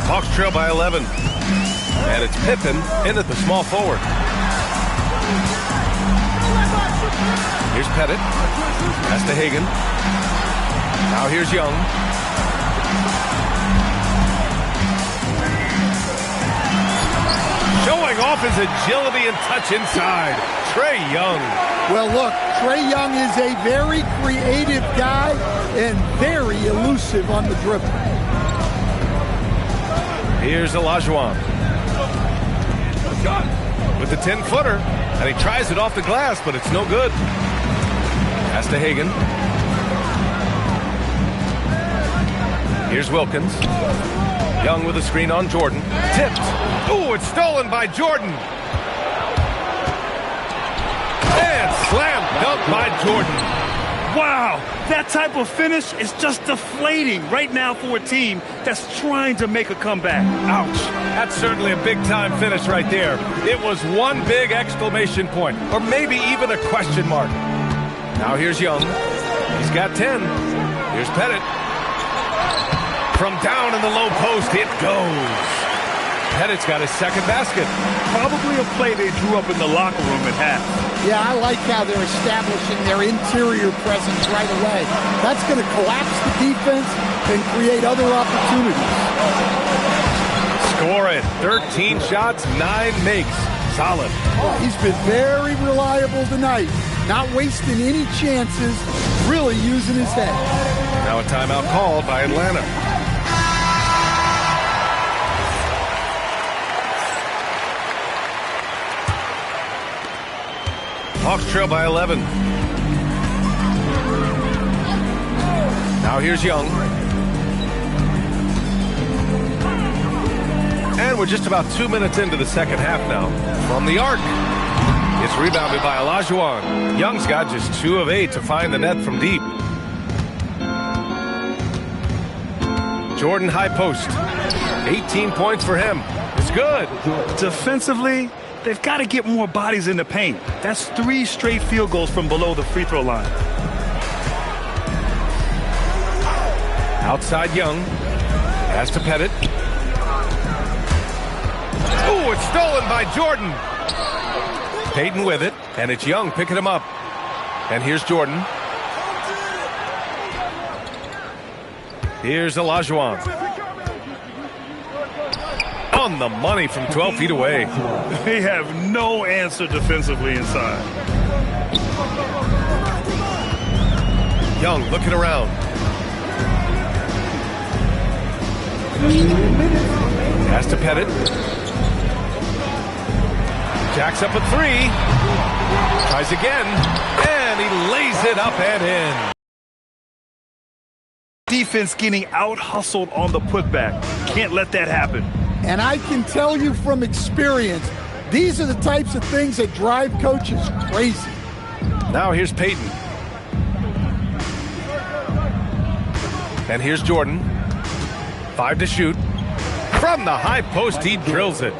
Hawks trail by 11. And it's Pippen in at the small forward. Here's Pettit. Pass to Hagan. Now here's Young. Showing off his agility and touch inside. Trae Young. Well, look, Trae Young is a very creative guy and very elusive on the dribble. Here's Olajuwon with the 10-footer, and he tries it off the glass, but it's no good. Pass to Hagan. Here's Wilkins. Young with a screen on Jordan. Tipped. Ooh, it's stolen by Jordan. And slam dunk by Jordan. Wow, that type of finish is just deflating right now for a team that's trying to make a comeback. Ouch. That's certainly a big-time finish right there. It was one big exclamation point, or maybe even a question mark. Now here's Young. He's got 10. Here's Pettit. From down in the low post, it goes. Pettit's got his second basket. Probably a play they drew up in the locker room at half. Yeah, I like how they're establishing their interior presence right away. That's going to collapse the defense and create other opportunities. Score it. 13 shots, 9 makes. Solid. Oh, he's been very reliable tonight. Not wasting any chances, really using his head. Now a timeout called by Atlanta. Hawks trail by 11. Now here's Young. And we're just about 2 minutes into the second half now. From the arc. It's rebounded by Olajuwon. Young's got just 2 of 8 to find the net from deep. Jordan high post. 18 points for him. It's good. Defensively, they've got to get more bodies in the paint. That's 3 straight field goals from below the free throw line. Outside Young. Pass to Pettit. Ooh, it's stolen by Jordan. Payton with it, and it's Young picking him up. And here's Jordan. Here's Olajuwon. On the money from 12 feet away. They have no answer defensively inside. Young looking around. Pass to Pettit. Jacks up a 3. Tries again. And he lays it up and in. Defense getting out-hustled on the putback. Can't let that happen. And I can tell you from experience, these are the types of things that drive coaches crazy. Now here's Payton. And here's Jordan. 5 to shoot. From the high post, he drills it.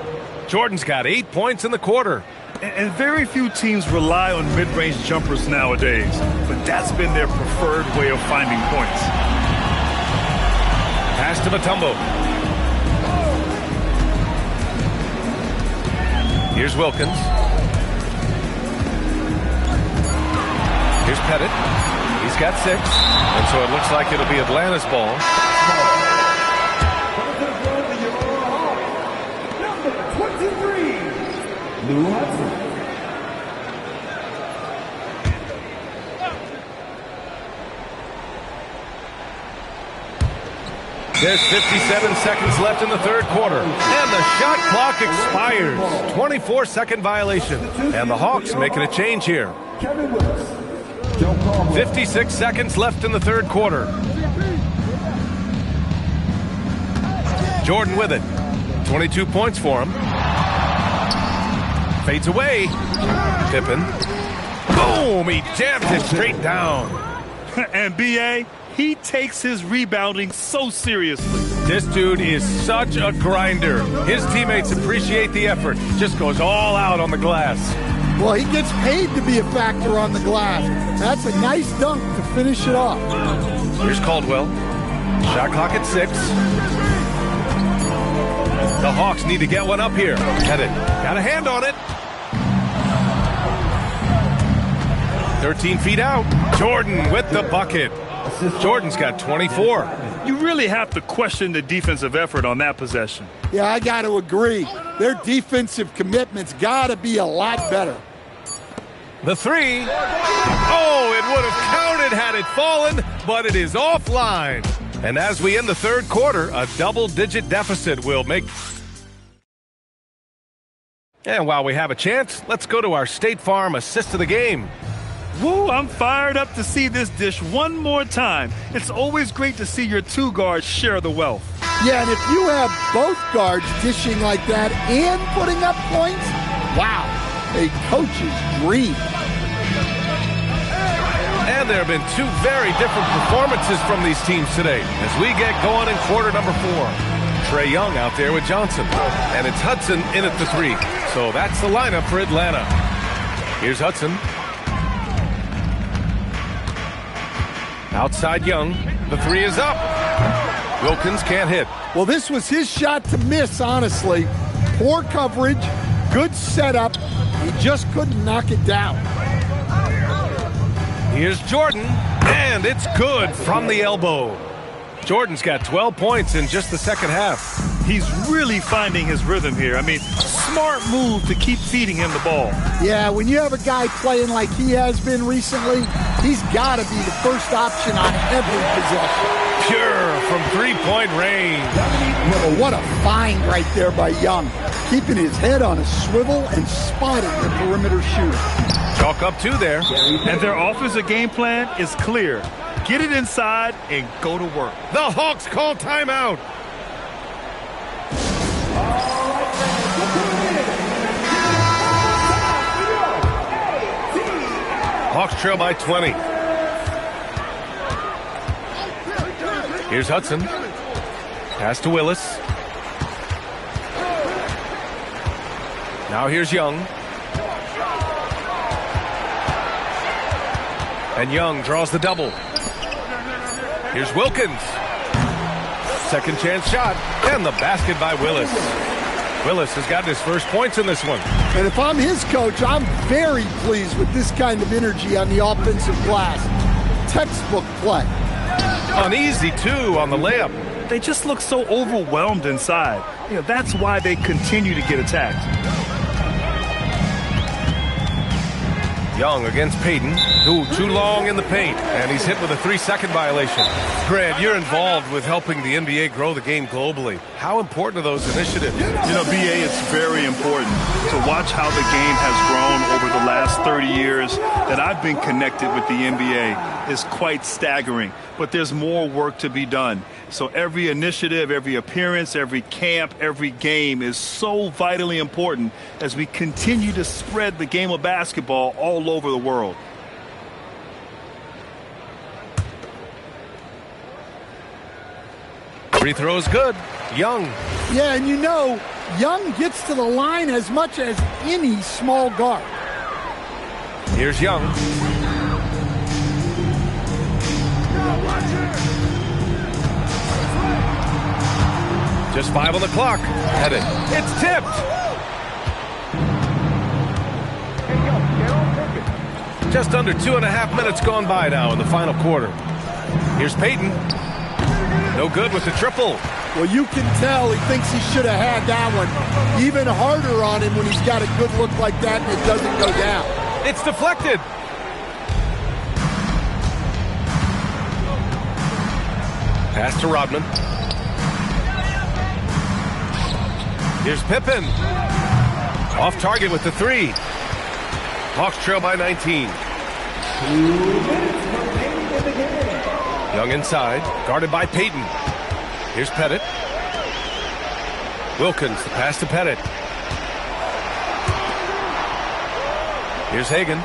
Jordan's got 8 points in the quarter. And very few teams rely on mid-range jumpers nowadays, but that's been their preferred way of finding points. Pass to Mutombo. Here's Wilkins. Here's Pettit. He's got 6. And so it looks like it'll be Atlanta's ball. Lou Hudson. There's 57 seconds left in the third quarter. And the shot clock expires. 24-second violation. And the Hawks making a change here. 56 seconds left in the third quarter. Jordan with it. 22 points for him. Fades away. Pippen. Boom! He jams it straight down. And B.A., he takes his rebounding so seriously. This dude is such a grinder. His teammates appreciate the effort. Just goes all out on the glass. Well, he gets paid to be a factor on the glass. That's a nice dunk to finish it off. Here's Caldwell. Shot clock at 6. The Hawks need to get one up here. Pettit got a hand on it. 13 feet out. Jordan with the bucket. Jordan's got 24. You really have to question the defensive effort on that possession. Yeah, I got to agree. Their defensive commitment's got to be a lot better. The three. Oh, it would have counted had it fallen, but it is offline. And as we end the third quarter, a double-digit deficit will make... And while we have a chance, let's go to our State Farm assist of the game. Woo, I'm fired up to see this dish one more time. It's always great to see your two guards share the wealth. Yeah, and if you have both guards dishing like that and putting up points, wow, a coach's dream. And there have been two very different performances from these teams today as we get going in quarter number 4. Trae Young out there with Johnson, and it's Hudson in at the 3. So that's the lineup for Atlanta. Here's Hudson. Outside Young. The 3 is up. Wilkins can't hit. Well, this was his shot to miss, honestly. Poor coverage, good setup. He just couldn't knock it down. Here's Jordan, and it's good from the elbow. Jordan's got 12 points in just the second half. He's really finding his rhythm here. I mean, smart move to keep feeding him the ball. Yeah, when you have a guy playing like he has been recently, he's got to be the first option on every possession. Pure from three-point range. Well, what a find right there by Young. Keeping his head on a swivel and spotting the perimeter shooter. Chalk up 2 there. And their offensive game plan is clear. Get it inside and go to work. The Hawks call timeout. Hawks trail by 20. Here's Hudson. Pass to Willis. Now here's Young. And Young draws the double. Here's Wilkins. Second chance shot. And the basket by Willis. Willis has gotten his first points in this one. And if I'm his coach, I'm very pleased with this kind of energy on the offensive glass. Textbook play. Uneasy, too, on the layup. They just look so overwhelmed inside. You know, that's why they continue to get attacked. Young against Payton. Ooh, too long in the paint. And he's hit with a 3-second violation. Grant, you're involved with helping the NBA grow the game globally. How important are those initiatives? You know, BA, it's very important to watch how the game has grown over the last 30 years that I've been connected with the NBA. Is quite staggering. But there's more work to be done. So every initiative, every appearance, every camp, every game is so vitally important as we continue to spread the game of basketball all over the world. Free throw is good. Young. Yeah, and you know, Young gets to the line as much as any small guard. Here's Young. Just 5 on the clock. Headed. It's tipped. Just under 2.5 minutes gone by now in the final quarter. Here's Payton. No good with the triple. Well, you can tell he thinks he should have had that one. Even harder on him when he's got a good look like that and it doesn't go down. It's deflected. Pass to Rodman. Here's Pippen. Off target with the 3. Hawks trail by 19. Young inside, guarded by Payton. Here's Pettit. Wilkins, the pass to Pettit. Here's Hagan.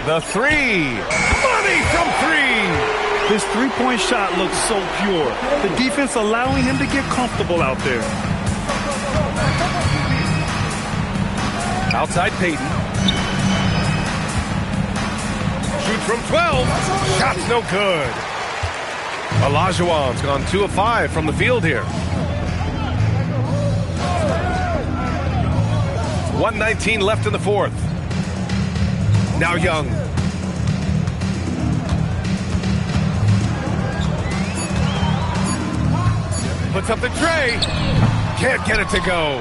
The 3. Money from 3. His three-point shot looks so pure. The defense allowing him to get comfortable out there. Outside Payton. Shoots from 12. Shot's no good. Olajuwon's gone 2 of 5 from the field here. 1:19 left in the fourth. Now Young. Puts up the tray. Can't get it to go.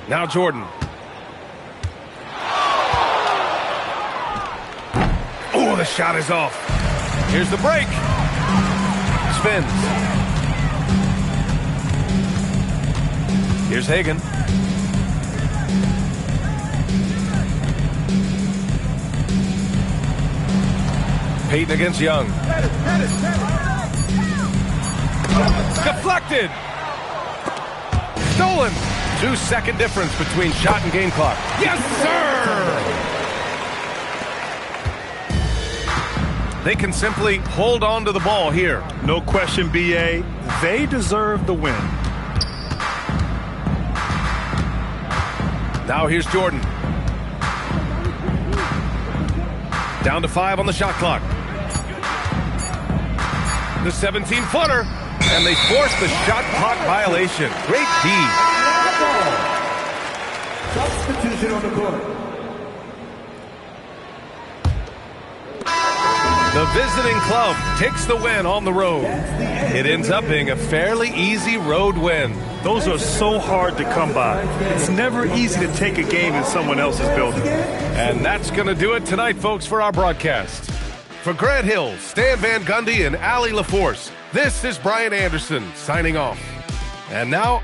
Now Jordan. Oh, the shot is off. Here's the break. Spins. Here's Hagan. Payton against Young. Deflected. Stolen. 2-second difference between shot and game clock. Yes, sir! They can simply hold on to the ball here. No question, B.A. They deserve the win. Now here's Jordan. Down to 5 on the shot clock. The 17-footer. And they force the shot clock violation. Great D. Substitution on the court. The visiting club takes the win on the road. It ends up being a fairly easy road win. Those are so hard to come by. It's never easy to take a game in someone else's building. And that's going to do it tonight, folks, for our broadcast. For Grant Hill, Stan Van Gundy, and Allie LaForce, this is Brian Anderson signing off. And now...